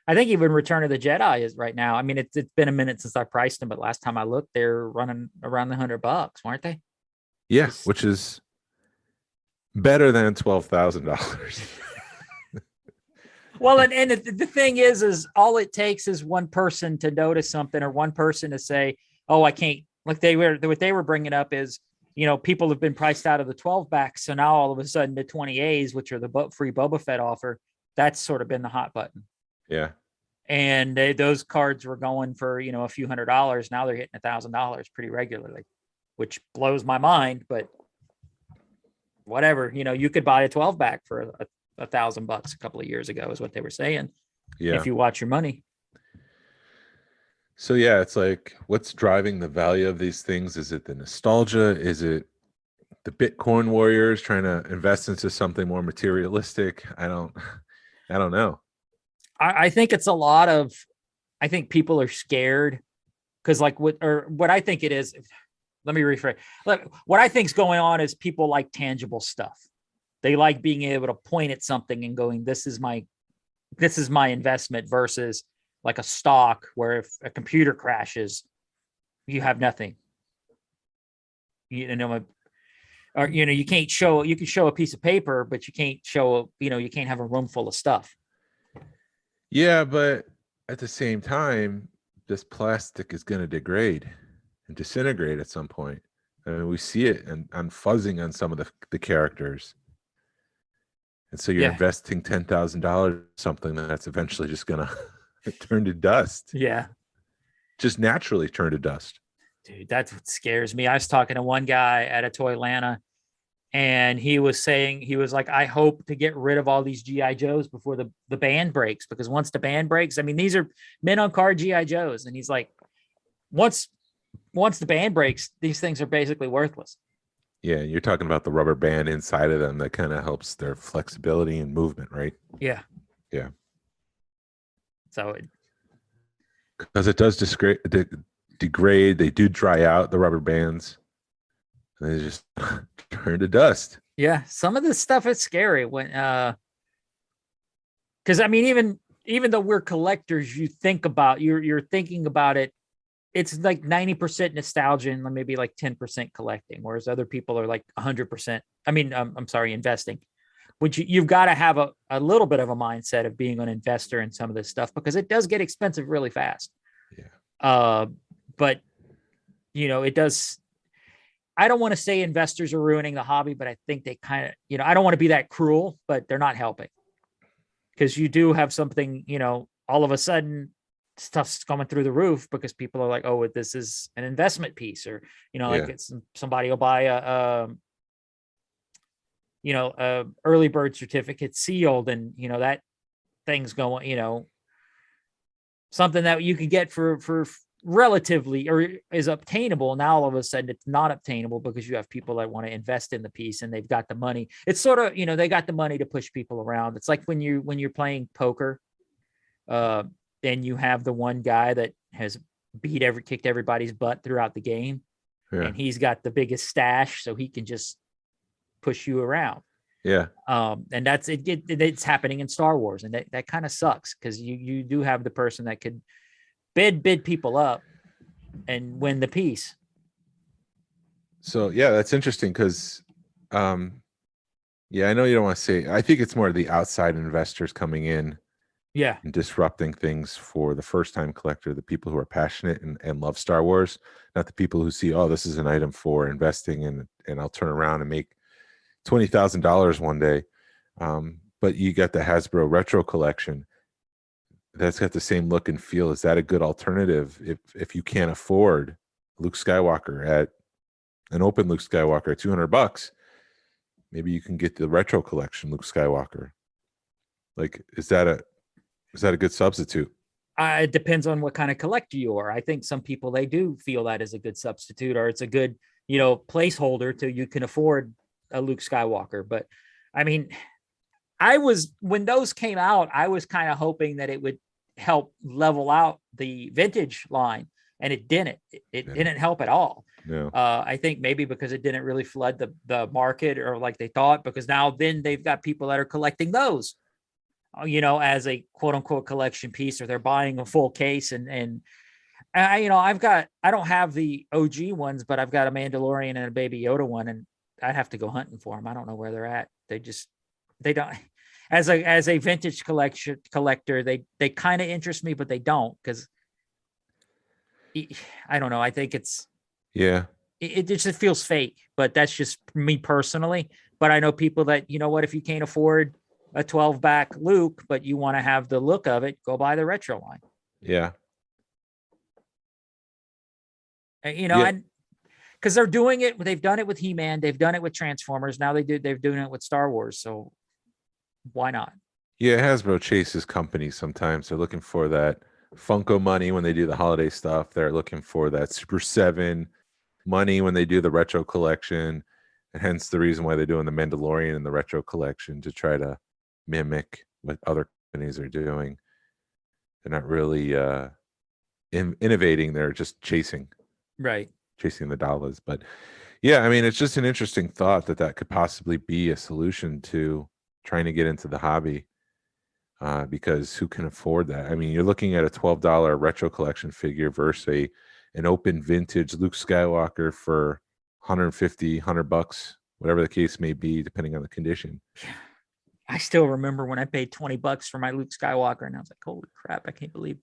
I think even Return of the Jedi is right now. I mean, it's been a minute since I priced them, but last time I looked, they're running around the $100, weren't they? Yeah, which is better than $12,000. Well, and the thing is all it takes is one person to notice something or one person to say, "Oh, I can't." Like what they were bringing up is, people have been priced out of the 12 backs, so now all of a sudden the 20As, which are the free Boba Fett offer, that's sort of been the hot button. Yeah. And those cards were going for a few $100s. Now they're hitting $1,000 pretty regularly, which blows my mind. But whatever, you could buy a 12 back for $1,000 a couple of years ago, is what they were saying. Yeah. If you watch your money. So yeah, it's like, what's driving the value of these things? Is it the nostalgia? Is it the Bitcoin warriors trying to invest into something more materialistic? I don't know. I think it's a lot of, I think people are scared because what I think it is, let me rephrase. What I think's going on is people like tangible stuff. They like being able to point at something and going, this is my investment, versus like a stock where if a computer crashes, you have nothing. You can show a piece of paper, but you can't show, you can't have a room full of stuff. Yeah, but at the same time, this plastic is going to degrade and disintegrate at some point. I mean, we see it on fuzzing on some of the characters. And so you're investing $10,000 in something that's eventually just going to turn to dust. Yeah. Just naturally turn to dust. Dude, that's what scares me. I was talking to one guy at a Toylanta, and he was like, I hope to get rid of all these GI Joes before the ban breaks, because once the ban breaks, I mean, these are men on card GI Joes. And he's like, once the ban breaks, these things are basically worthless. Yeah. You're talking about the rubber band inside of them that kind of helps their flexibility and movement, right? Yeah. Yeah. So because it does degrade. They do dry out, the rubber bands. And they just turn to dust. Yeah, some of this stuff is scary when because I mean, even though we're collectors, you're thinking about it it's like 90% nostalgia and maybe like 10% collecting, whereas other people are like 100%. I mean, I'm sorry, investing. Which you've got to have a little bit of a mindset of being an investor in some of this stuff because it does get expensive really fast. Yeah. But it does. I don't want to say investors are ruining the hobby, but I think they kind of, I don't want to be that cruel, but they're not helping because you do have something, all of a sudden stuff's coming through the roof because people are like, oh, this is an investment piece, or, like it's somebody will buy a early bird certificate sealed and, that thing's going, something that you could get for relatively or is obtainable. Now, all of a sudden it's not obtainable because you have people that want to invest in the piece and they've got the money. It's sort of, they got the money to push people around. It's like when you're playing poker, and you have the one guy that has kicked everybody's butt throughout the game. Yeah. And he's got the biggest stash, so he can just push you around. Yeah. And that's it. It's happening in Star Wars, and that kind of sucks because you do have the person that could bid people up and win the piece. So yeah, that's interesting because, I know you don't want to say. I think it's more the outside investors coming in, and disrupting things for the first-time collector, the people who are passionate and love Star Wars, not the people who see, oh, this is an item for investing in, and I'll turn around and make $20,000 one day. But you got the Hasbro retro collection that's got the same look and feel. Is that a good alternative if you can't afford Luke Skywalker at an open Luke Skywalker at $200? Maybe you can get the retro collection Luke Skywalker. Like, is that a good substitute? It depends on what kind of collector you are. I think some people, they do feel that is a good substitute, or it's a good, placeholder till you can afford a Luke Skywalker. But I mean, when those came out, I was kind of hoping that it would help level out the vintage line, and it didn't. It didn't help at all. No. I think maybe because it didn't really flood the market or like they thought, because now then they've got people that are collecting those, as a quote unquote collection piece, or they're buying a full case. And I don't have the OG ones, but I've got a Mandalorian and a Baby Yoda one, and I'd have to go hunting for them. I don't know where they're at. They don't, as a vintage collector, they kind of interest me, but they don't, because I don't know. I think it just feels fake, but that's just me personally. But I know people that, if you can't afford a 12 back Luke, but you want to have the look of it, go buy the retro line. Yeah. Because they're doing it. They've done it with He-Man. They've done it with Transformers. Now they're doing it with Star Wars. So why not? Yeah, Hasbro chases companies sometimes. They're looking for that Funko money when they do the holiday stuff. They're looking for that Super 7 money when they do the retro collection. And hence the reason why they're doing the Mandalorian and the retro collection, to try to mimic what other companies are doing. They're not really innovating. They're just chasing the dollars. But yeah, I mean, it's just an interesting thought that could possibly be a solution to trying to get into the hobby, because who can afford that? I mean, you're looking at a $12 retro collection figure versus an open vintage Luke Skywalker for $150, whatever the case may be, depending on the condition. I still remember when I paid $20 for my Luke Skywalker, and I was like, holy crap, I can't believe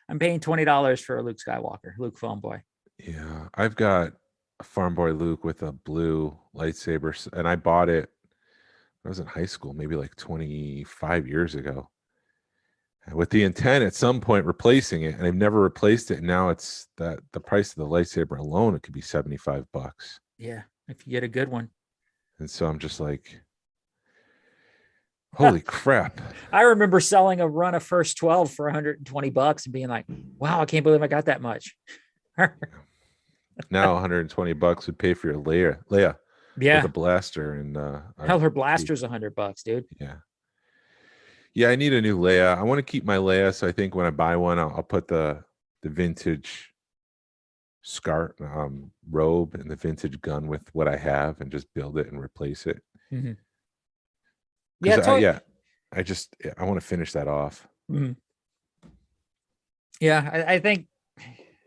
I'm paying $20 for a Luke Skywalker, Luke Phone Boy. Yeah, I've got a Farm Boy Luke with a blue lightsaber, and I bought it when I was in high school, maybe like 25 years ago, with the intent at some point replacing it, and I've never replaced it. And now it's that the price of the lightsaber alone, it could be $75. Yeah, if you get a good one. And so I'm just like, holy crap. I remember selling a run of First 12 for $120 and being like, wow, I can't believe I got that much. Now $120 would pay for your Leia. Yeah. With a blaster. And hell, her blaster's $100, dude. Yeah, I need a new Leia. I want to keep my Leia, so I think when I buy one, I'll put the vintage scarf robe and the vintage gun with what I have, and just build it and replace it. Mm-hmm. I want to finish that off. Mm-hmm. Yeah, I think,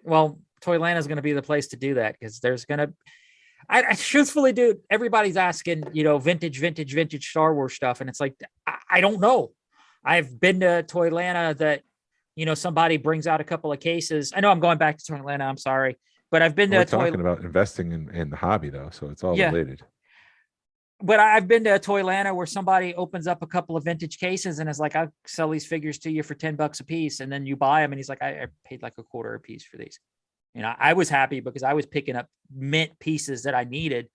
well, Toylanta is going to be the place to do that, because there's going to, I truthfully, dude, everybody's asking, vintage Star Wars stuff. And it's like, I don't know. I've been to Toylanta that, somebody brings out a couple of cases. I know I'm going back to Toylanta. I'm sorry, but I've been We're to talking about investing in the hobby though. So it's all related. But I've been to a Toylanta where somebody opens up a couple of vintage cases and is like, I'll sell these figures to you for $10 a piece. And then you buy them. And he's like, I paid like a quarter a piece for these. I was happy because I was picking up mint pieces that I needed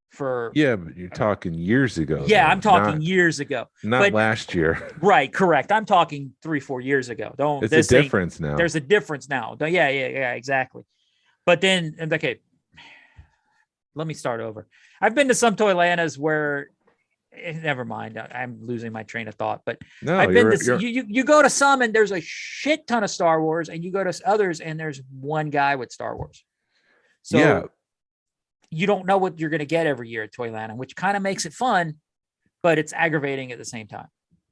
for. Yeah, but you're talking years ago. Yeah, though. I'm talking years ago. Not last year. Right, correct. I'm talking 3-4 years ago. It's a difference now. There's a difference now. Yeah, exactly. But then, okay, let me start over. I've been to some Toylantas where, never mind. I'm losing my train of thought. But no, I've been to you go to some and there's a shit ton of Star Wars, and you go to others and there's one guy with Star Wars. So yeah. You don't know what you're going to get every year at Toylanta, which kind of makes it fun, but it's aggravating at the same time.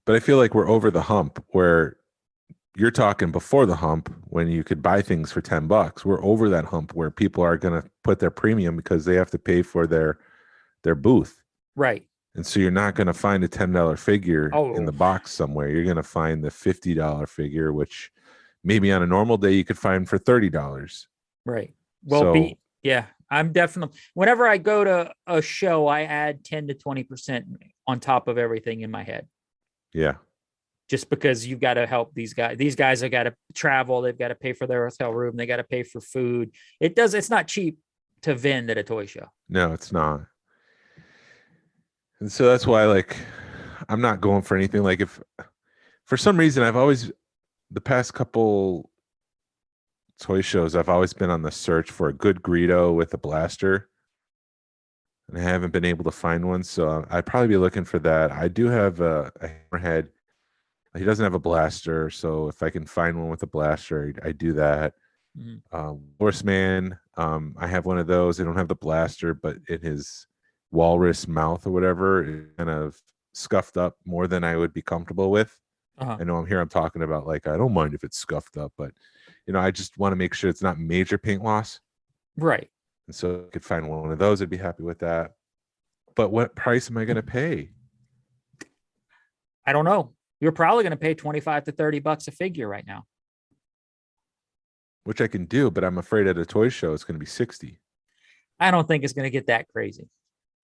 But I feel like we're over the hump where you're talking before the hump when you could buy things for $10. We're over that hump where people are going to put their premium because they have to pay for their booth. Right. And so you're not going to find a $10 figure in the box somewhere. You're going to find the $50 figure, which maybe on a normal day you could find for $30. Right. Well, I'm definitely, whenever I go to a show, I add 10 to 20% on top of everything in my head. Yeah. Just because you've got to help these guys. These guys have got to travel. They've got to pay for their hotel room. They got to pay for food. It's not cheap to vend at a toy show. No, it's not. And so that's why, I'm not going for anything. Like, if for some reason the past couple toy shows, I've always been on the search for a good Greedo with a blaster, and I haven't been able to find one. So I'd probably be looking for that. I do have a Hammerhead. He doesn't have a blaster, so if I can find one with a blaster, I do that. Mm-hmm. Horseman, I have one of those. I don't have the blaster, but in his walrus mouth or whatever, it kind of scuffed up more than I would be comfortable with. I know I'm talking about I don't mind if it's scuffed up, but I just want to make sure it's not major paint loss. Right. And so I could find one of those. I'd be happy with that. But what price am I going to pay? I don't know. You're probably going to pay $25 to $30 a figure right now. Which I can do, but I'm afraid at a toy show it's going to be $60. I don't think it's going to get that crazy.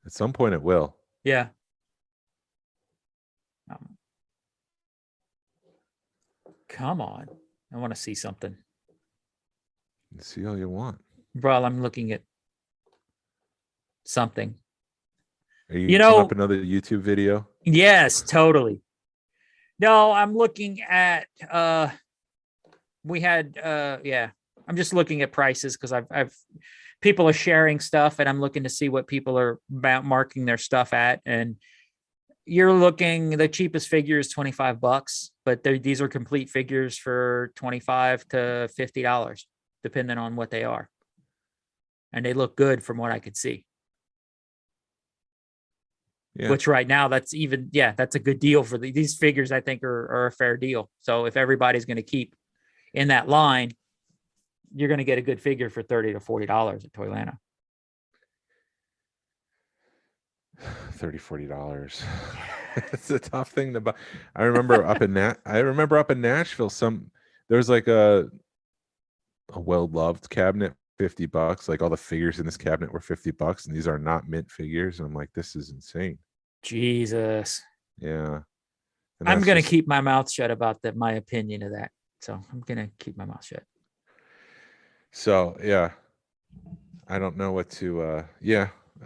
At some point it will. Yeah. Come on. I want to see something. See all you want. Bro, I'm looking at something. Are you putting up another YouTube video? Yes, totally. No, I'm looking at I'm just looking at prices because I've people are sharing stuff and I'm looking to see what people are marking their stuff at. And you're looking, the cheapest figure is $25, but these are complete figures for $25 to $50, depending on what they are. And they look good from what I could see. Yeah. Which right now that's a good deal for these figures. I think are a fair deal. So if everybody's going to keep in that line, you're going to get a good figure for $30 to $40 at Toylanta. $30-$40. It's a tough thing to buy. I remember up in Nashville, there was a well-loved cabinet, $50. Like all the figures in this cabinet were $50, and these are not mint figures. And I'm like, this is insane. Jesus. Yeah. I'm going to keep my mouth shut about my opinion of that. So I'm going to keep my mouth shut. So, yeah, I don't know what to,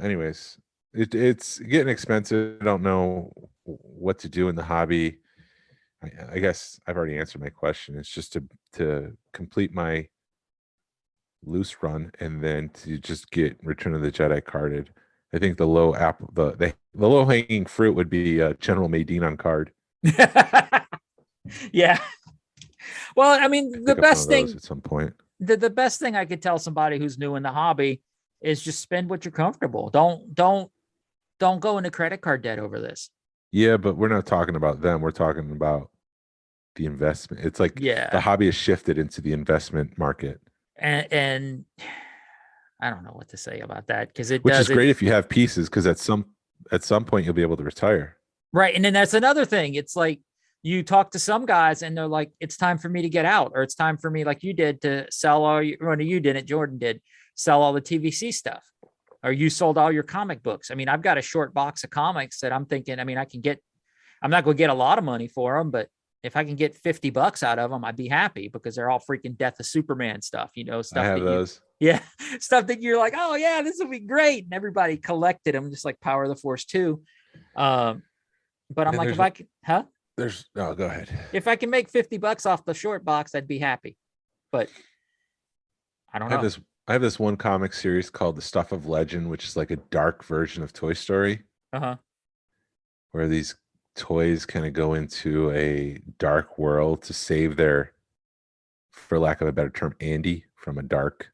anyways, it's getting expensive. I don't know what to do in the hobby. I guess I've already answered my question. It's just to complete my loose run and then to just get Return of the Jedi carded. I think the low hanging fruit would be General Madine on card. Yeah. Well, I mean, the best thing at some point. The best thing I could tell somebody who's new in the hobby is just spend what you're comfortable. Don't go into credit card debt over this. Yeah, but we're not talking about them. We're talking about the investment. It's like the hobby has shifted into the investment market. and I don't know what to say about that because Which is great if you have pieces, because at some point you'll be able to retire. Right. And then that's another thing. It's like you talk to some guys and they're like, it's time for me to get out, or it's time for me, like you did, to sell all your, well, you didn't, Jordan did, sell all the TVC stuff, or you sold all your comic books. I mean, I've got a short box of comics that I'm thinking, I mean, I'm not going to get a lot of money for them, but if I can get $50 out of them, I'd be happy, because they're all freaking Death of Superman stuff, stuff. I have those. Yeah. Stuff that you're like, oh yeah, this will be great. And everybody collected them, just like Power of the Force 2. But I'm like, if I can, go ahead. If I can make $50 off the short box, I'd be happy. But I don't know. I have this one comic series called The Stuff of Legend, which is like a dark version of Toy Story. Where these toys kind of go into a dark world to save their, for lack of a better term, Andy from a dark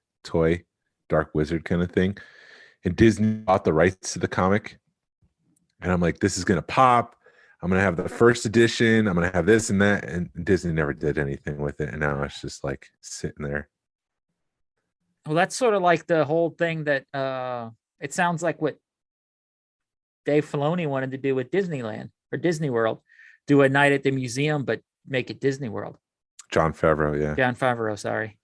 wizard kind of thing. And Disney bought the rights to the comic. And I'm like, this is going to pop. I'm going to have the first edition. I'm going to have this and that. And Disney never did anything with it. And now it's just like sitting there. Well, that's sort of like the whole thing that it sounds like what Dave Filoni wanted to do with Disneyland or Disney World, do a night at the museum, but make it Disney World. Jon Favreau, sorry.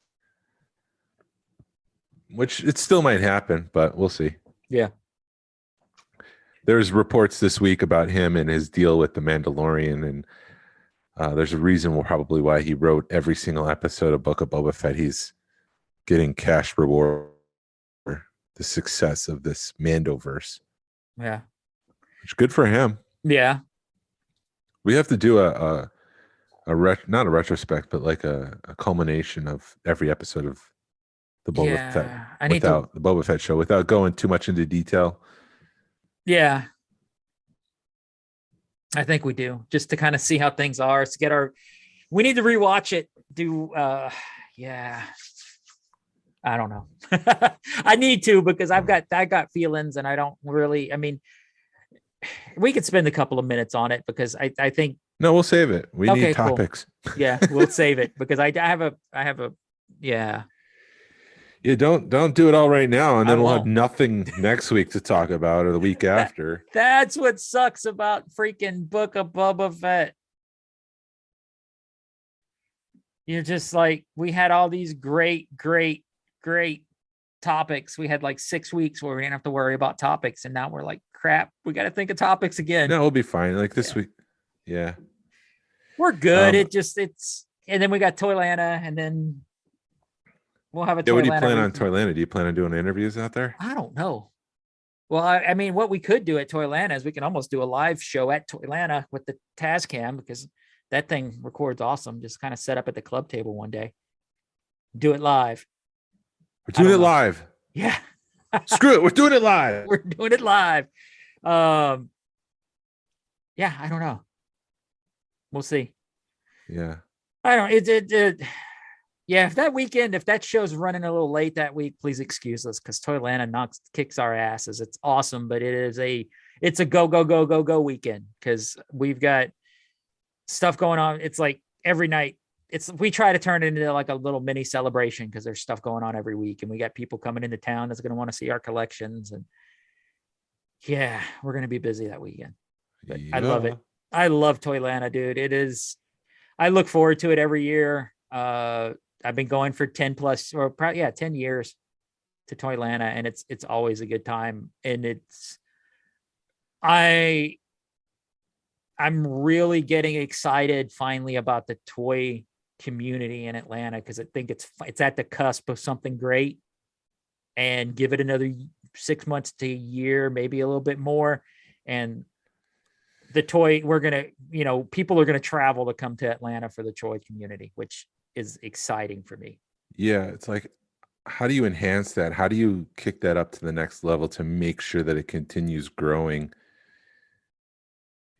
Which it still might happen, but we'll see. Yeah. There's reports this week about him and his deal with The Mandalorian, and there's a reason probably why he wrote every single episode of Book of Boba Fett. He's getting cash reward for the success of this Mandoverse. Yeah. Which is good for him. Yeah. We have to do not a retrospect, but like a culmination of every episode of the Boba Fett. The Boba Fett show, without going too much into detail. Yeah. I think we do, just to kind of see how things are. We need to rewatch it. Yeah. I don't know. I need to, because I got feelings, and I don't really, I mean, we could spend a couple of minutes on it, because I think. No, we'll save it. We need topics. Cool. Yeah, we'll save it, because I have a, yeah. Yeah, don't do it all right now, and then we'll have nothing next week to talk about, or the week after. That's what sucks about freaking Book of Boba Fett. You're just like, we had all these great topics. We had like 6 weeks where we didn't have to worry about topics, and now we're like, crap, we got to think of topics again. No, we'll be fine. Like this week. Yeah. We're good. And then we got Toylanta, and then we'll have a Toylanta. What do you plan on Toylanta? Do you plan on doing interviews out there? I don't know. Well, I mean, what we could do at Toylanta is we can almost do a live show at Toylanta with the Tascam, because that thing records awesome. Just kind of set up at the club table one day. Do it live. We're doing it live. Yeah. Screw it. We're doing it live. We're doing it live. Yeah, I don't know. We'll see. Yeah. I don't. Yeah, if that show's running a little late that week, please excuse us, because Toylanta kicks our asses. It's awesome, but it's a go weekend, because we've got stuff going on. It's like every night. We try to turn it into like a little mini celebration, because there's stuff going on every week, and we got people coming into town that's going to want to see our collections, and yeah, we're going to be busy that weekend. But yeah. I love it. I love Toylanta, dude. It is. I look forward to it every year. I've been going for 10 years to Toylanta, and it's always a good time. And I'm really getting excited finally about the toy community in Atlanta, because I think it's at the cusp of something great, and give it another 6 months to a year, maybe a little bit more. And the toy, people are going to travel to come to Atlanta for the toy community, which is exciting for me. Yeah. It's like, how do you enhance that? How do you kick that up to the next level to make sure that it continues growing?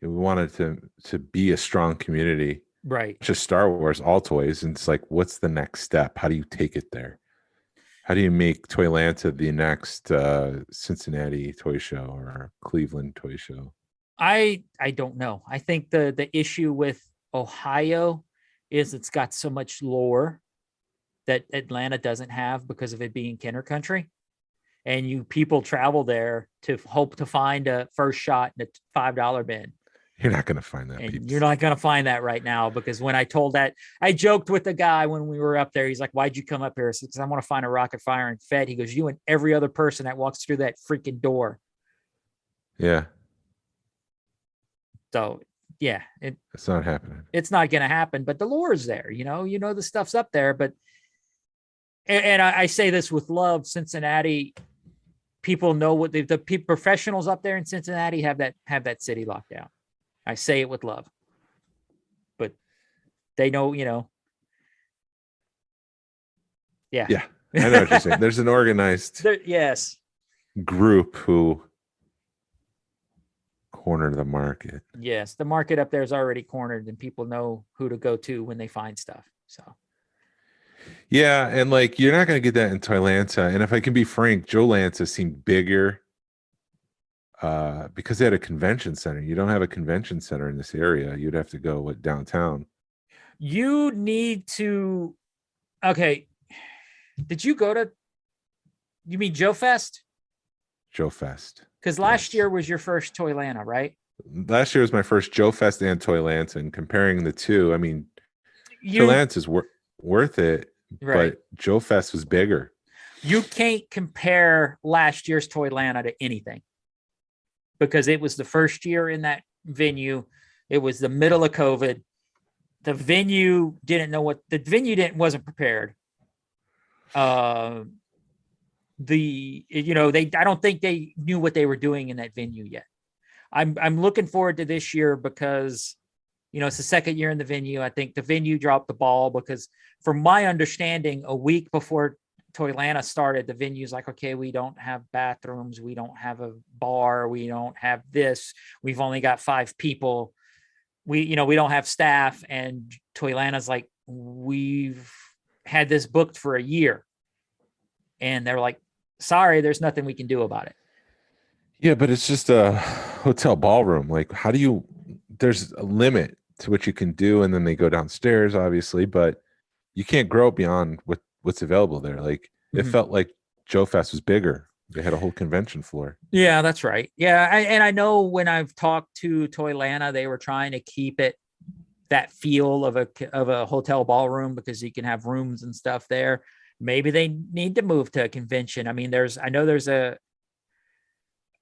We want it to be a strong community, right? Just Star Wars, all toys. And it's like, what's the next step? How do you take it there? How do you make Toylanta the next Cincinnati toy show or Cleveland toy show? I don't know. I think the issue with Ohio is it's got so much lore, that Atlanta doesn't have because of it being Kenner country. And people travel there to hope to find a first shot in a $5 bin. You're not going to find that. And peeps. you're not going to find that right now, because when I told that, I joked with the guy when we were up there. He's like, "Why'd you come up here?" I said, "Because I want to find a rocket firing Fed." He goes, "You and every other person that walks through that freaking door." Yeah. So yeah, It's not happening. it's not going to happen, but the lure is there. The stuff's up there, but, and I say this with love, Cincinnati, people know what the professionals up there in Cincinnati have that city locked down. I say it with love, but they know, Yeah. Yeah. I know what you're saying. There's an organized Yes. group who corner the market. Yes. The market up there is already cornered, and people know who to go to when they find stuff. So. Yeah. And like, you're not going to get that in Toylanta. And if I can be frank, Joe Lanta seemed bigger because they had a convention center. You don't have a convention center in this area. You'd have to go downtown. You need to. Okay. Did you go to? You mean Joe Fest? Joe Fest. Because last year was your first Toylanta, right? Last year was my first Joe Fest and Toylanta. And comparing the two, I mean, Toylanta is worth it, right. but Joe Fest was bigger. You can't compare last year's Toylanta to anything, because it was the first year in that venue. It was the middle of COVID. The venue wasn't prepared. I don't think they knew what they were doing in that venue yet. I'm looking forward to this year because, it's the second year in the venue. I think the venue dropped the ball because, from my understanding, a week before Toylanta started, the venue's like, okay, we don't have bathrooms. We don't have a bar. We don't have this. We've only got 5 people. We don't have staff. And Toylanta's like, we've had this booked for a year. And they're like, sorry, there's nothing we can do about it. Yeah, but it's just a hotel ballroom. Like, there's a limit to what you can do. And then they go downstairs, obviously, but you can't grow beyond what's available there. Like, it felt like Joe Fest was bigger. They had a whole convention floor. Yeah, that's right. Yeah. And I know when I've talked to Toylanta, they were trying to keep it that feel of a hotel ballroom, because you can have rooms and stuff there. Maybe they need to move to a convention. I mean,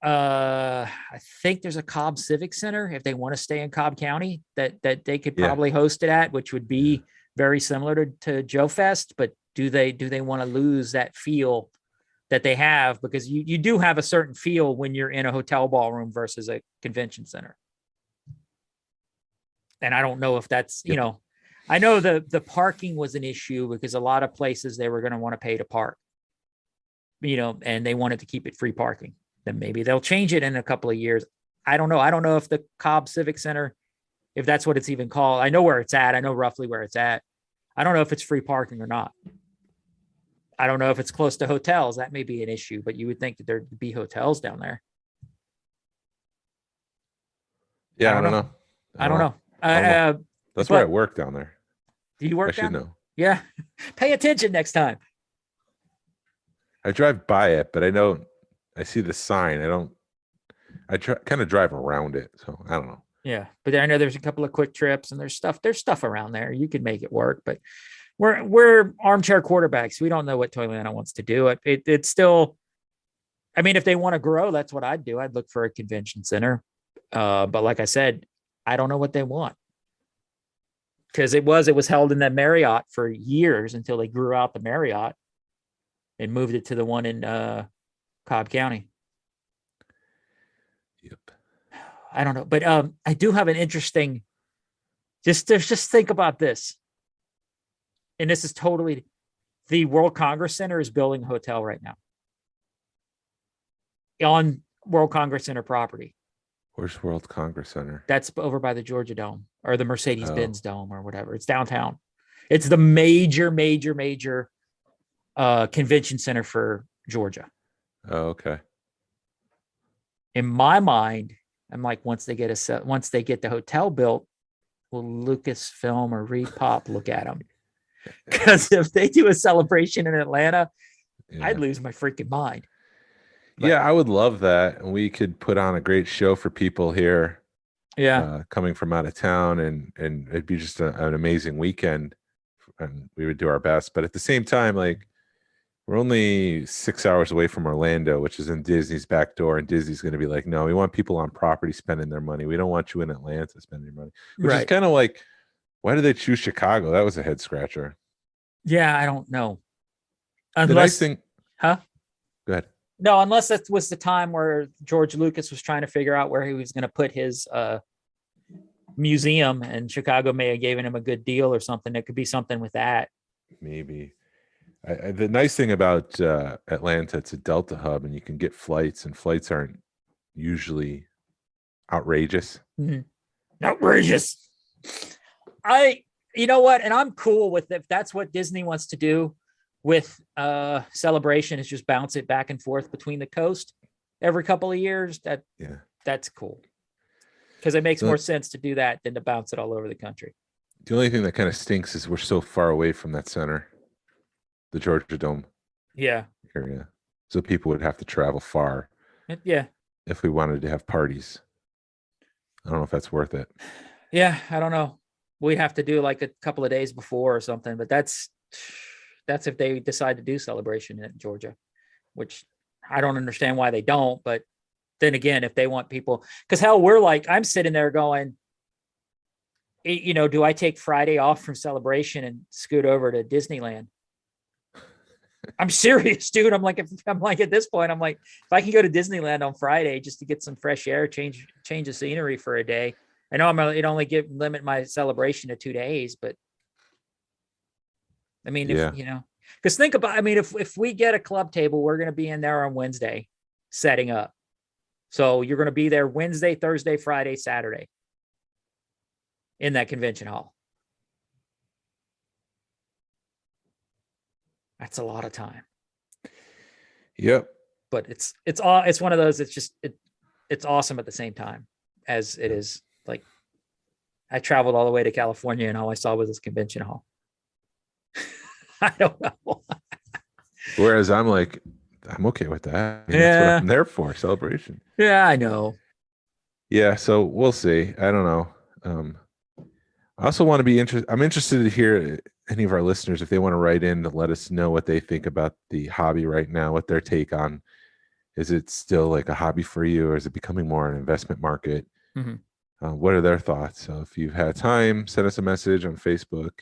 I think there's a Cobb Civic Center, if they want to stay in Cobb County, that they could probably host it at, which would be very similar to Joe Fest. But do they want to lose that feel that they have? Because you do have a certain feel when you're in a hotel ballroom versus a convention center. And I don't know if that's, I know the parking was an issue, because a lot of places they were going to want to pay to park, and they wanted to keep it free parking. Then maybe they'll change it in a couple of years. I don't know. I don't know if the Cobb Civic Center, if that's what it's even called. I know where it's at. I know roughly where it's at. I don't know if it's free parking or not. I don't know if it's close to hotels. That may be an issue, but you would think that there'd be hotels down there. Yeah, I don't know. I don't know. That's where I work down there. Do you work I should know. Yeah. Pay attention next time. I drive by it, but I see the sign. I kind of drive around it. So I don't know. Yeah. But I know there's a couple of quick trips, and there's stuff around there. You could make it work, but we're armchair quarterbacks. We don't know what Toylanta wants to do. It's still, I mean, if they want to grow, that's what I'd do. I'd look for a convention center. But like I said, I don't know what they want. Because it was held in the Marriott for years until they grew out the Marriott and moved it to the one in Cobb County. Yep. I don't know, but I do have an interesting. Just think about this, and this is totally, the World Congress Center is building a hotel right now on World Congress Center property. Where's World Congress Center? That's over by the Georgia Dome or the Mercedes-Benz Dome or whatever. It's downtown. It's the major convention center for Georgia. Oh, okay. In my mind, I'm like, once they get the hotel built, will Lucasfilm or Repop look at them? Because if they do a celebration in Atlanta, Yeah. I'd lose my freaking mind. But- Yeah, I would love that. And we could put on a great show for people here coming from out of town, and it'd be just an amazing weekend, and we would do our best. But at the same time, like, we're only 6 hours away from Orlando, which is in Disney's back door, and Disney's going to be like, no, we want people on property spending their money. We don't want you in Atlanta spending your money, which is kind of like, why did they choose Chicago? That was a head scratcher. Yeah, I don't know. The nice thing, huh? Go ahead. No, unless that was the time where George Lucas was trying to figure out where he was going to put his museum, and Chicago may have given him a good deal or something. It could be something with that. Maybe. The nice thing about Atlanta, it's a Delta hub, and you can get flights, and flights aren't usually outrageous. Mm-hmm. Outrageous. You know what? And I'm cool with if that's what Disney wants to do with Celebration, is just bounce it back and forth between the coast every couple of years. That's cool. Because it makes more sense to do that than to bounce it all over the country. The only thing that kind of stinks is we're so far away from that center, the Georgia Dome area. So people would have to travel far. Yeah. If we wanted to have parties. I don't know if that's worth it. Yeah, I don't know. We'd have to do like a couple of days before or something, but that's if they decide to do Celebration in Georgia, which I don't understand why they don't. But then again, if they want people, because hell, I'm sitting there going, do I take Friday off from Celebration and scoot over to Disneyland? I'm serious, dude. I'm like, at this point, I'm like, if I can go to Disneyland on Friday just to get some fresh air, change of scenery for a day. I know it only limit my Celebration to 2 days, but I mean, because think about, if we get a club table, we're going to be in there on Wednesday setting up. So you're going to be there Wednesday, Thursday, Friday, Saturday in that convention hall. That's a lot of time. Yep. But it's one of those, it's awesome at the same time as it is. Like, I traveled all the way to California and all I saw was this convention hall. I don't know. Whereas I'm like, I'm okay with that. That's what I'm there for, Celebration. Yeah, I know. Yeah, so we'll see. I don't know. I also want to be interested. I'm interested to hear any of our listeners, if they want to write in to let us know what they think about the hobby right now, what their take on. Is it still like a hobby for you, or is it becoming more an investment market? Mm-hmm. What are their thoughts? So if you've had time, send us a message on Facebook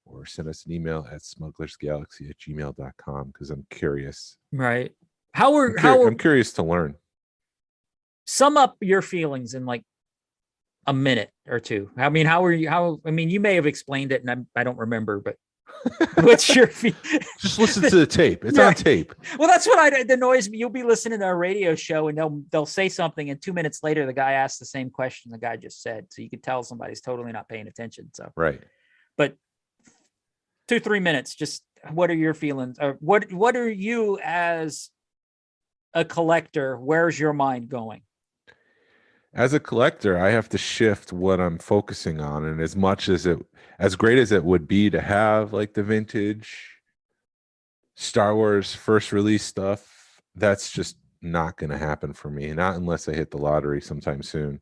or send us an email at smugglersgalaxy@gmail.com, because I'm curious. Right. I'm curious to learn. Sum up your feelings in like a minute or two. I mean, you may have explained it and I don't remember, but what's your Just listen to the tape. It's on tape. Well, that's what annoys me. You'll be listening to a radio show and they'll say something, and 2 minutes later, the guy asks the same question the guy just said. So you can tell somebody's totally not paying attention. So, right. But 2-3 minutes, just what are your feelings? Or what are you as a collector? Where's your mind going? As a collector, I have to shift what I'm focusing on. And as great as it would be to have like the vintage Star Wars first release stuff, that's just not going to happen for me. Not unless I hit the lottery sometime soon.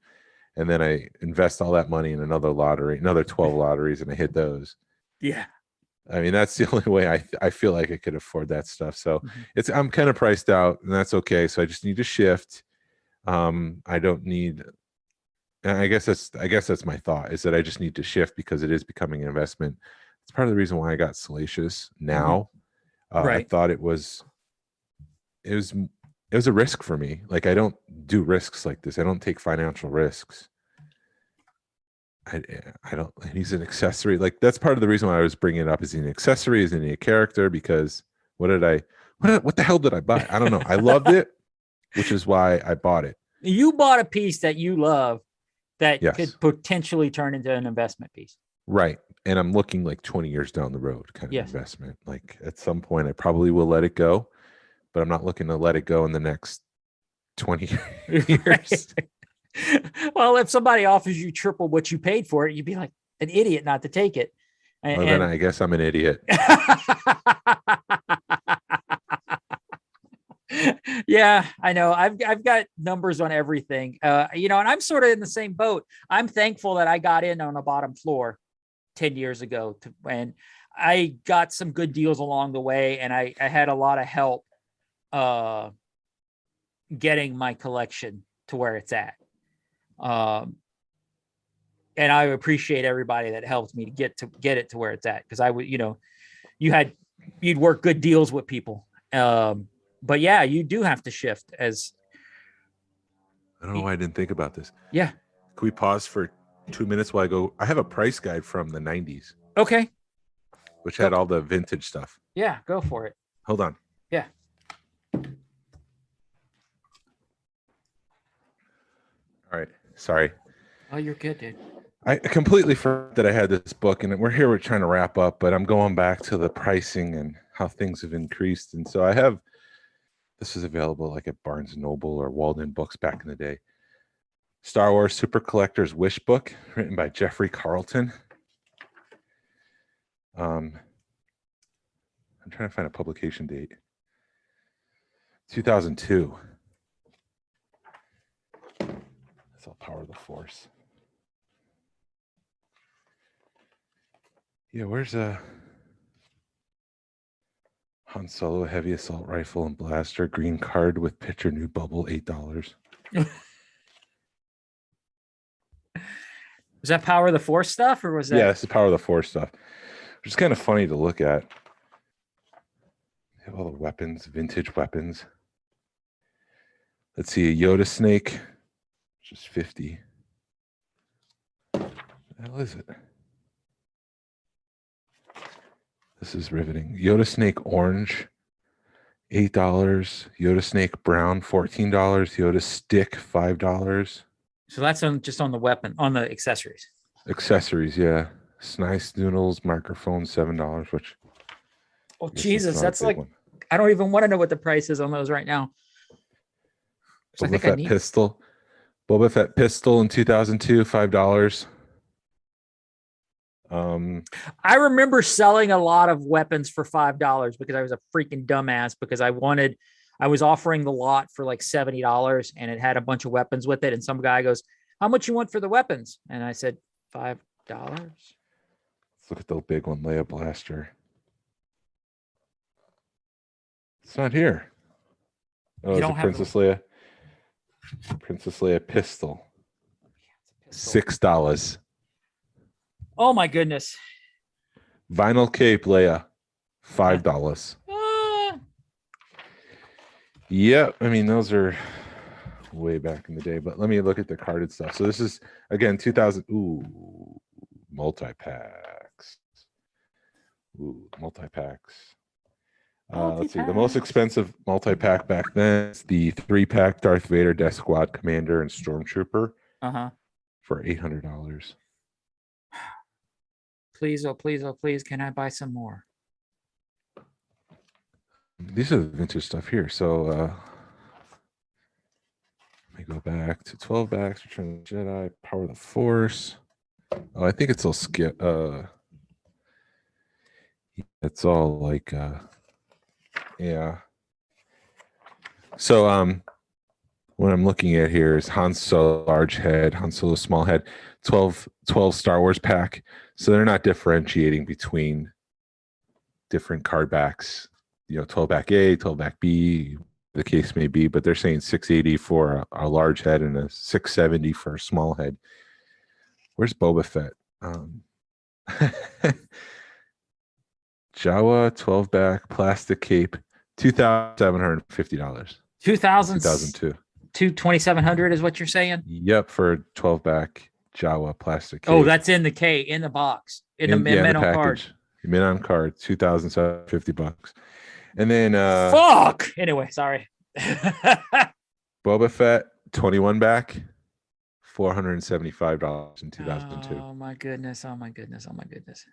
And then I invest all that money in another 12 lotteries, and I hit those. Yeah. I mean, that's the only way I feel like I could afford that stuff. So I'm kind of priced out, and that's okay. So I just need to shift. I don't need, and I guess that's my thought, is that I just need to shift because it is becoming an investment. It's part of the reason why I got Salacious now. Right. I thought it was a risk for me. Like, I don't do risks like this. I don't take financial risks. I don't, and he's an accessory. Like, that's part of the reason why I was bringing it up. Is he an accessory? Is he a character? Because what the hell did I buy? I don't know. I loved it, which is why I bought it. You bought a piece that you love that Yes. could potentially turn into an investment piece. Right. And I'm looking like 20 years down the road kind of Yes. investment. Like, at some point I probably will let it go, but I'm not looking to let it go in the next 20 years. Well, if somebody offers you triple what you paid for it, you'd be like an idiot not to take it. Well, then I guess I'm an idiot. Yeah, I know. I've got numbers on everything. And I'm sort of in the same boat. I'm thankful that I got in on a bottom floor 10 years ago and I got some good deals along the way, and I had a lot of help getting my collection to where it's at. And I appreciate everybody that helped me to get it to where it's at, because I would, you'd work good deals with people. But yeah, you do have to shift as. I don't know why I didn't think about this. Yeah. Can we pause for 2 minutes while I go? I have a price guide from the 90s. Okay. Which had all the vintage stuff. Yeah, go for it. Hold on. Yeah. All right. Sorry. Oh, you're good, dude. I completely forgot that I had this book, and we're trying to wrap up, but I'm going back to the pricing and how things have increased. And so this is available like at Barnes & Noble or Walden Books back in the day. Star Wars Super Collector's Wish Book, written by Jeffrey Carlton. I'm trying to find a publication date. 2002. That's all Power of the Force. Yeah, where's Han Solo heavy assault rifle and blaster, green card with picture, new bubble, $8. Was that Power of the Force stuff, or was that? Yeah, it's the Power of the Force stuff, which is kind of funny to look at. They have all the weapons, vintage weapons. Let's see, a Yoda snake, which is $50. What the hell is it? This is riveting. Yoda snake orange, $8. Yoda snake brown, $14. Yoda stick, $5. So that's just on the weapon, on the accessories. Accessories, yeah. Snice noodles, microphone, $7. Which, oh Jesus, that's like one. I don't even want to know what the price is on those right now. Boba Fett pistol. Boba Fett pistol in 2002, $5. I remember selling a lot of weapons for $5 because I was a freaking dumbass, because I was offering the lot for like $70 and it had a bunch of weapons with it. And some guy goes, "How much you want for the weapons?" And I said, $5. Let's look at the big one, Leia blaster. It's not here. Oh, it's a Princess Leia. Princess Leia pistol. $6. Oh my goodness. Vinyl cape Leia, $5. Yep, I mean those are way back in the day. But let me look at the carded stuff. So this is again 2000. Ooh, multi-packs. Let's see. The most expensive multi-pack back then is the 3-pack Darth Vader, Death Squad Commander, and Stormtrooper. For $800. Please, oh please, oh please, can I buy some more? These are the vintage stuff here. So let me go back to 12 backs, Return of the Jedi, Power of the Force. Oh, I think it's all skip. It's all like yeah. So what I'm looking at here is Han Solo large head, Han Solo small head, 12 Star Wars pack. So they're not differentiating between different card backs, 12 back A, 12 back B, the case may be, but they're saying $680 for a large head and a $670 for a small head. Where's Boba Fett? Jawa 12 back plastic cape, $2,750. 2002. 2,700 is what you're saying? Yep, for 12 back Jawa plastic cape. Oh, that's in the box, in the mint on card. Mint on card, $2,750. And then fuck. Anyway, sorry. Boba Fett 21 back, $475 in 2002. Oh my goodness! Oh my goodness! Oh my goodness!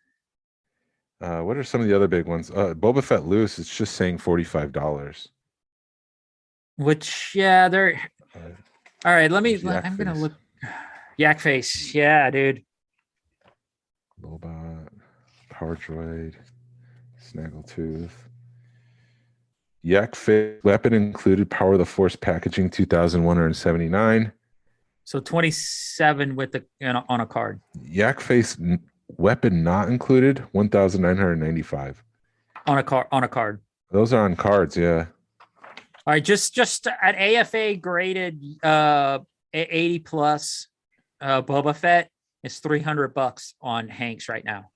What are some of the other big ones? Boba Fett loose, it's just saying $45. Which, yeah, they're all right. I'm gonna look. Yak face, yeah, dude. Lobot, Power Droid, Snaggletooth. Yak Face weapon included Power of the Force packaging 2,179. So 27 with on a card. Yak Face weapon not included 1,995. On a card. Those are on cards, yeah. All right, just at AFA graded 80 plus Boba Fett is $300 on Hanks right now.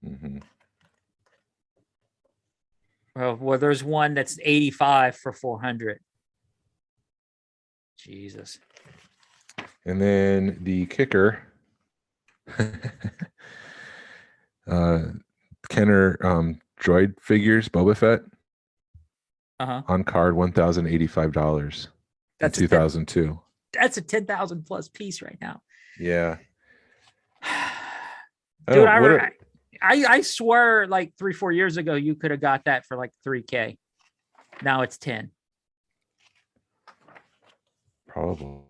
Mm-hmm. Well, there's one that's 85 for 400. Jesus. And then the kicker, Kenner droid figures, Boba Fett, on card $1,085. That's 2002. That's a 10,000 plus piece right now. Yeah. Dude, I swear like 3-4 years ago, you could have got that for like $3K. Now it's 10. Probably.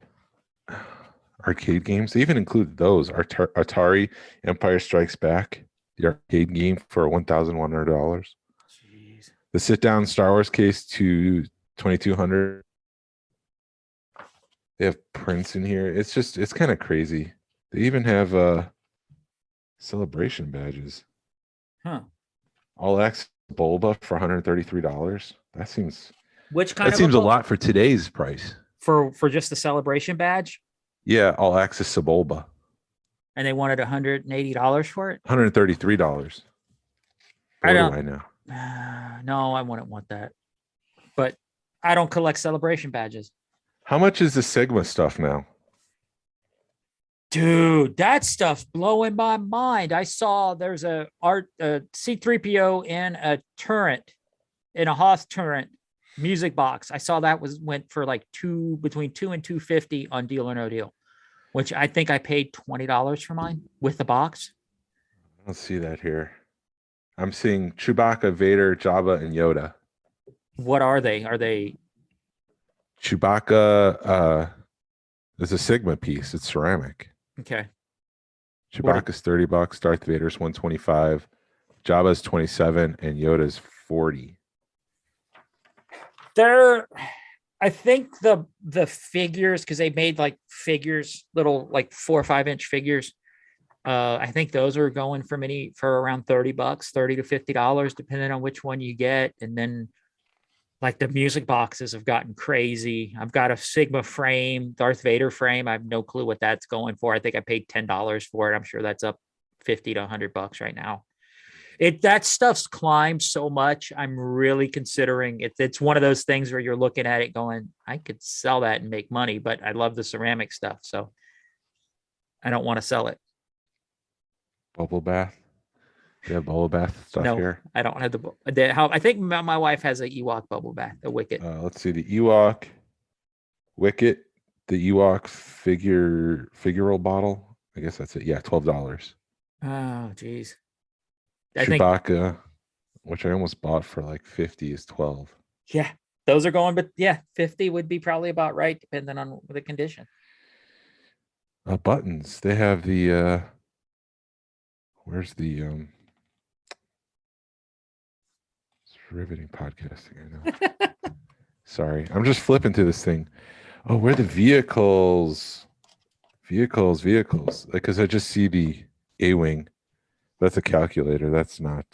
Arcade games. They even include those. Atari Empire Strikes Back, the arcade game for $1,100. Jeez. The sit-down Star Wars case to $2,200. They have prints in here. It's kind of crazy. They even have celebration badges. Huh. All access Bulba for $133. That seems a lot for today's price. For just the celebration badge? Yeah, all access to Bulba. And they wanted $180 for it? $133. What do I know? No, I wouldn't want that. But I don't collect celebration badges. How much is the Sigma stuff now? Dude, that stuff's blowing my mind. I saw there's a C-3PO in a turret, in a Hoth turret music box. I saw that went for like between $2 and $250 on Deal or No Deal, which I think I paid $20 for mine with the box. I don't see that here. I'm seeing Chewbacca, Vader, Jabba, and Yoda. What are they? Are they Chewbacca? There's a Sigma piece. It's ceramic. Okay. Chewbacca's $30. Darth Vader's $125. Jabba's $27, and Yoda's $40. I think the figures, because they made like figures, little like 4 or 5 inch figures. I think those are going for around $30, $30 to $50, depending on which one you get. And then like the music boxes have gotten crazy. I've got a Sigma frame, Darth Vader frame. I have no clue what that's going for. I think I paid $10 for it. I'm sure that's up $50 to $100 right now. That stuff's climbed so much. I'm really considering it. It's one of those things where you're looking at it going, I could sell that and make money, but I love the ceramic stuff. So I don't want to sell it. Bubble bath. You have bubble bath stuff here? I don't have I think my wife has a Ewok bubble bath, a Wicket. Let's see, the Ewok Wicket, the Ewok figural bottle. I guess that's it. Yeah, $12. Oh, geez. Chewbacca, which I almost bought for like $50, is $12. Yeah, those are going, but yeah, 50 would be probably about right, depending on the condition. Buttons. They have the where's the it's riveting podcasting, I know. Sorry, I'm just flipping through this thing. Oh, where are the vehicles? Vehicles. Because I just see the A-Wing. That's a calculator. That's not.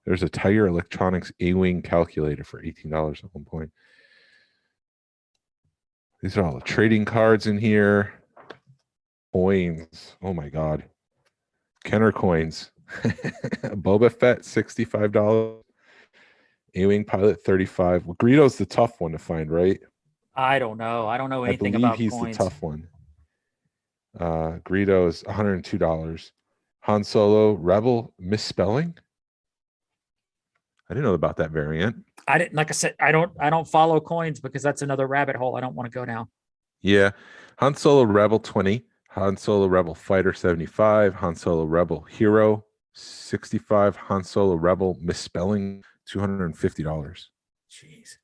There's a Tiger Electronics A-Wing calculator for $18 at one point. These are all the trading cards in here. Coins. Oh my God. Kenner coins. Boba Fett, $65. A-Wing pilot, $35. Well, Greedo's the tough one to find, right? I don't know. I don't know anything about he's coins. The tough one. Greedo is $102. Han Solo Rebel misspelling. I didn't know about that variant. I didn't, like I said, I don't follow coins because that's another rabbit hole I don't want to go down. Yeah. Han Solo Rebel 20, Han Solo Rebel Fighter 75, Han Solo Rebel Hero 65, Han Solo Rebel misspelling $250. Jeez.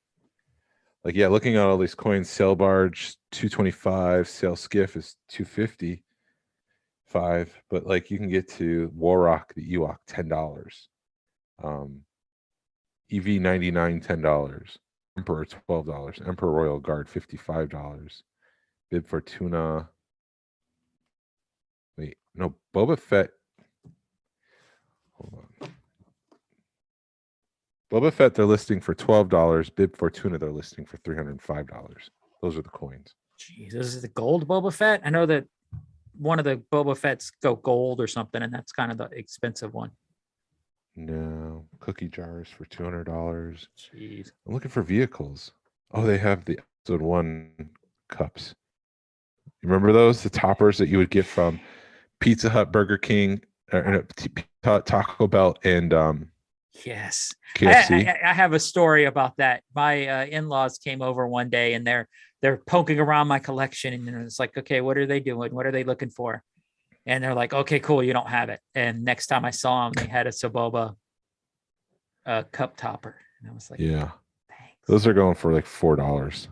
Like, yeah, looking at all these coins, sail barge $225, sail skiff is $250. $5, but like you can get to Warrock the Ewok $10. EV 99 $10. Emperor $12. Emperor Royal Guard $55. Bib for tuna. Wait, no, Boba Fett. Hold on. Boba Fett they're listing for $12. Bib Fortuna they're listing for $305. Those are the coins. Jeez, this is the gold Boba Fett. I know that one of the Boba Fett's go gold or something, and that's kind of the expensive one. No, cookie jars for $200. Jeez. I'm looking for vehicles. Oh, they have the episode 1 cups. You remember those? The toppers that you would get from Pizza Hut, Burger King, Taco Bell, and Yes. KFC. I have a story about that. My in-laws came over one day and they're poking around my collection, and it's like, okay, what are they doing? What are they looking for? And they're like, okay, cool, you don't have it. And next time I saw them, they had a Saboba cup topper. And I was like, Yeah. thanks. Those are going for like $4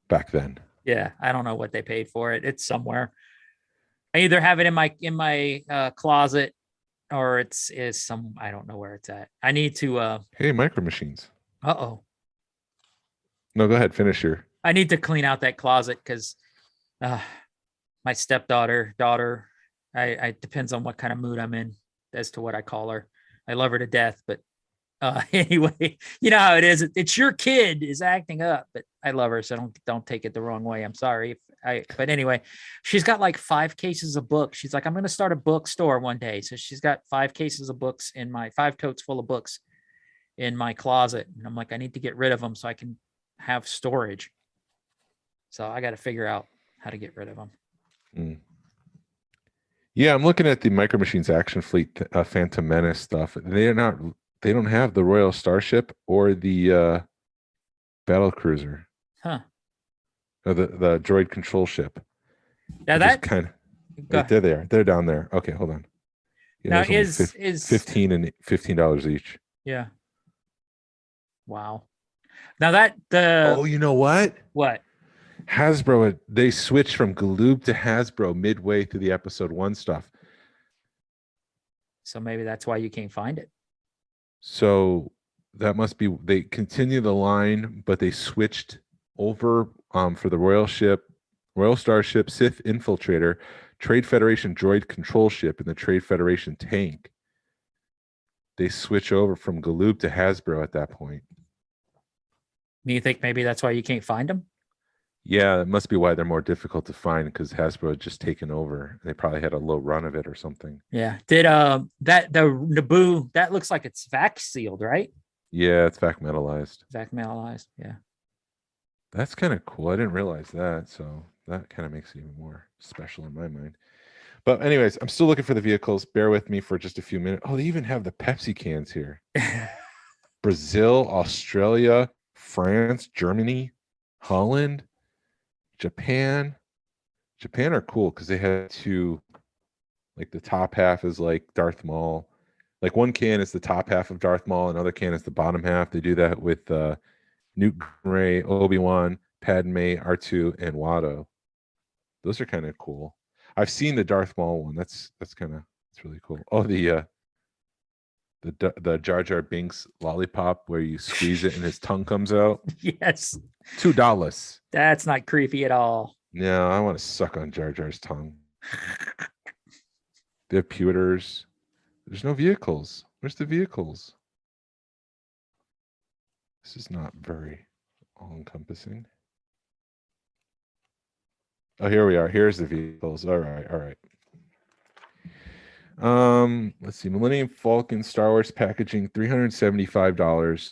back then. Yeah, I don't know what they paid for it. It's somewhere. I either have it in my closet, or it's some, I don't know where it's at. I need to Hey, Micro Machines. uh-oh. No, go ahead. Finish your. I need to clean out that closet because my daughter, I depends on what kind of mood I'm in as to what I call her. I love her to death, but anyway, you know how it is. It's your kid is acting up, but I love her, so don't take it the wrong way. I'm sorry. But anyway, she's got like 5 cases of books. She's like, I'm going to start a bookstore one day. So she's got 5 cases of books in my 5 totes full of books in my closet. And I'm like, I need to get rid of them so I can have storage. So I got to figure out how to get rid of them. Mm. Yeah, I'm looking at the Micro Machines Action Fleet Phantom Menace stuff. They don't have the Royal Starship or the battle cruiser. Huh. Or the droid control ship. Now that kind of right, there they are. They're down there. Okay, hold on. Yeah, now is $15 and $15 each. Yeah. Wow. Now that oh, you know what? What? Hasbro, they switched from Galoob to Hasbro midway through the episode 1 stuff. So maybe that's why you can't find it. So that must be, they continue the line, but they switched over for the Royal Starship, Sith Infiltrator, Trade Federation Droid Control Ship, and the Trade Federation Tank. They switch over from Galoob to Hasbro at that point. Do you think maybe that's why you can't find them? Yeah, that must be why they're more difficult to find, because Hasbro had just taken over. They probably had a low run of it or something. Yeah. Did the Naboo, that looks like it's vac sealed, right? Yeah, it's vac metalized. Vac metalized. Yeah. That's kind of cool. I didn't realize that. So that kind of makes it even more special in my mind. But anyways, I'm still looking for the vehicles. Bear with me for just a few minutes. Oh, they even have the Pepsi cans here. Brazil, Australia, France, Germany, Holland, Japan. Japan are cool because they had 2, like the top half is like Darth Maul. Like one can is the top half of Darth Maul, another can is the bottom half. They do that with Newt Gunray, Obi-Wan, Padme, R2, and Watto. Those are kind of cool. I've seen the Darth Maul one. That's really cool. Oh, the Jar Jar Binks lollipop where you squeeze it and his tongue comes out. Yes. $2. That's not creepy at all. No, I want to suck on Jar Jar's tongue. They have pewters. There's no vehicles. Where's the vehicles? This is not very all-encompassing. Oh, here we are. Here's the vehicles. All right. Let's see. Millennium Falcon Star Wars packaging, $375.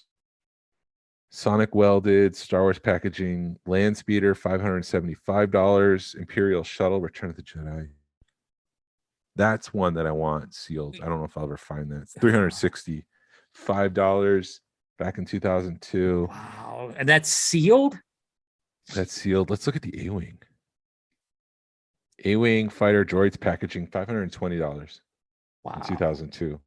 Sonic Welded Star Wars packaging, Land Speeder, $575. Imperial Shuttle, Return of the Jedi. That's one that I want sealed. I don't know if I'll ever find that. It's $365 back in 2002. Wow. And that's sealed? That's sealed. Let's look at the A-Wing. A-Wing Fighter Droids packaging, $520. Wow. In 2002.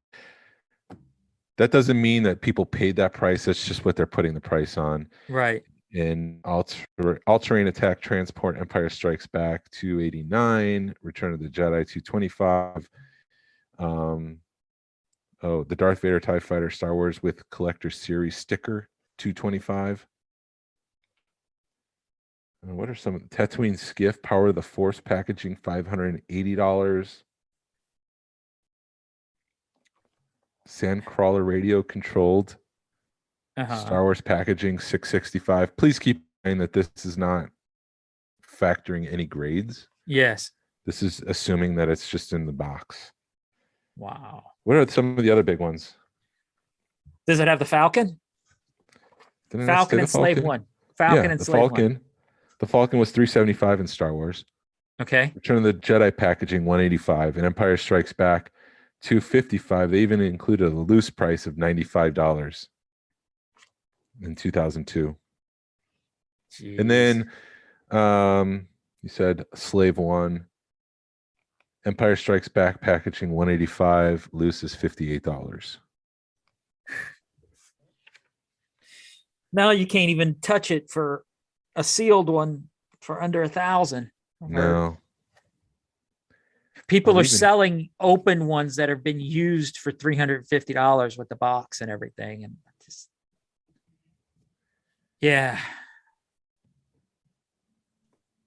That doesn't mean that people paid that price. That's just what they're putting the price on. Right. In all-terrain attack transport, Empire Strikes Back 289, Return of the Jedi 225. The Darth Vader TIE Fighter Star Wars with Collector Series sticker 225. What are some Tatooine Skiff Power of the Force packaging $580. Sandcrawler radio controlled Star Wars packaging $665. Please keep in mind that this is not factoring any grades. Yes. This is assuming that it's just in the box. Wow. What are some of the other big ones? Does it have the Falcon? Falcon and Slave One. Falcon and Slave One. The Falcon was $375 in Star Wars. Okay. Return of the Jedi packaging $185, and Empire Strikes Back $255. They even included a loose price of $95 in 2002. Jeez. And then you said Slave One. Empire Strikes Back packaging $185, loose is $58. Now you can't even touch it for a sealed one for under 1,000. No. People are selling open ones that have been used for $350 with the box and everything, and just yeah.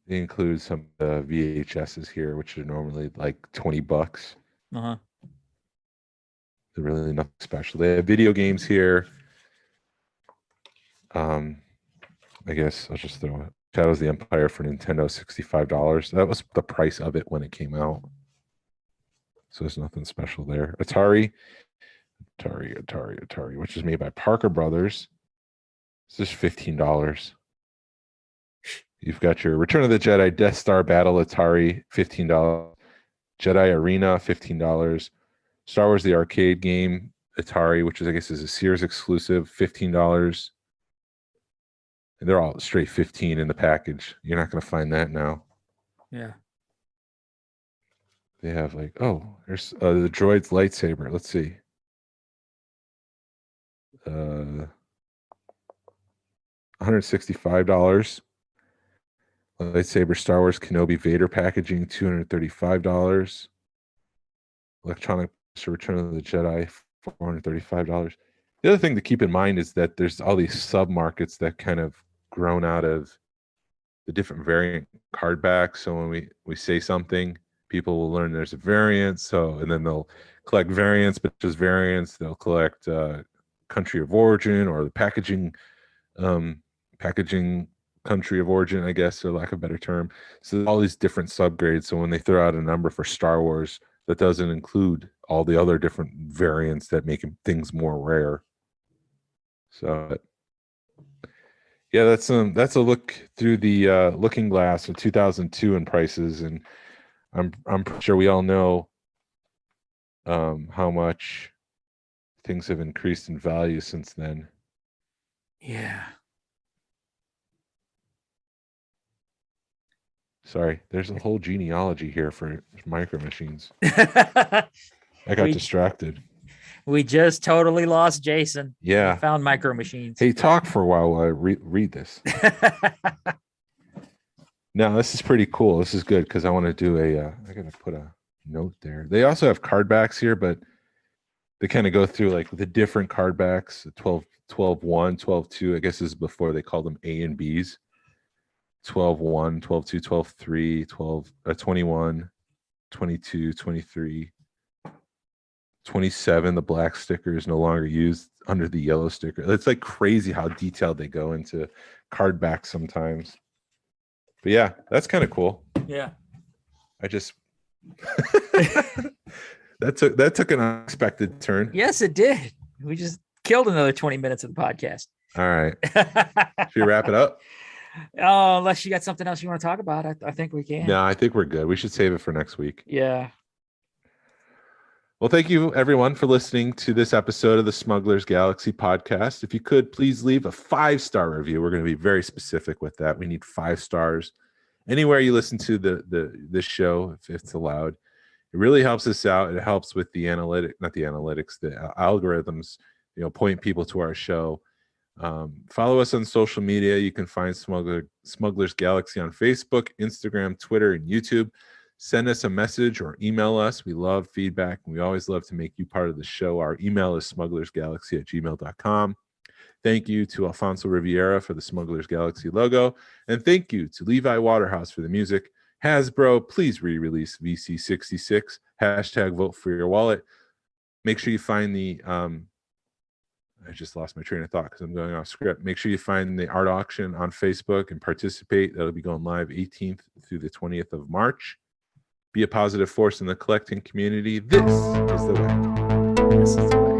They include some VHSs here, which are normally like $20. Uh-huh. They're really nothing special. They have video games here. I guess I'll just throw it. Shadows of the Empire for Nintendo, $65. That was the price of it when it came out. So there's nothing special there. Atari, which is made by Parker Brothers. This is $15. You've got your Return of the Jedi Death Star Battle Atari, $15. Jedi Arena, $15. Star Wars the Arcade Game Atari, which is, I guess, is a Sears exclusive, $15. And they're all straight 15 in the package. You're not going to find that now. Yeah. They have like, there's the droid's lightsaber. Let's see. $165. Lightsaber Star Wars Kenobi Vader packaging, $235. Electronic Return of the Jedi, $435. The other thing to keep in mind is that there's all these sub-markets that kind of grown out of the different variant card backs. So when we say something, people will learn there's a variant. And then they'll collect variants, but just variants. They'll collect country of origin or the packaging country of origin, I guess, for lack of a better term. So all these different subgrades. So when they throw out a number for Star Wars, that doesn't include all the other different variants that make things more rare. So yeah, that's a look through the looking glass of 2002 in prices, and I'm pretty sure we all know how much things have increased in value since then. Yeah. Sorry, there's a whole genealogy here for Micro Machines. I got distracted. We just totally lost Jason. Yeah. We found Micro Machines. Hey, talk for a while I read this. Now, this is pretty cool. This is good because I want to do I got to put a note there. They also have card backs here, but they kind of go through like the different card backs, 12-1, 12-2. I guess this is before they called them A and Bs. 12-1, 12-2, 12-3, 21, 22, 23, 27. The black sticker is no longer used under the yellow sticker. It's like crazy how detailed they go into card backs sometimes. But yeah, that's kind of cool. Yeah. I just that took an unexpected turn. Yes, it did. We just killed another 20 minutes of the podcast. All right. Should we wrap it up? Oh, unless you got something else you want to talk about, I think we can. No, I think we're good. We should save it for next week. Yeah. Well, thank you, everyone, for listening to this episode of the Smuggler's Galaxy podcast. If you could, please leave a 5-star review. We're going to be very specific with that. We need 5 stars. Anywhere you listen to this show, if it's allowed. It really helps us out. It helps with the algorithms, point people to our show. Follow us on social media. You can find Smugglers Galaxy on Facebook, Instagram, Twitter, and YouTube. Send us a message or email us. We love feedback, and we always love to make you part of the show. Our email is smugglersgalaxy@gmail.com. Thank you to Alfonso Riviera for the Smugglers Galaxy logo. And thank you to Levi Waterhouse for the music. Hasbro, please re-release VC66. Hashtag vote for your wallet. Make sure you find the... I just lost my train of thought because I'm going off script. Make sure you find the art auction on Facebook and participate. That'll be going live 18th through the 20th of March. Be a positive force in the collecting community. This is the way. This is the way.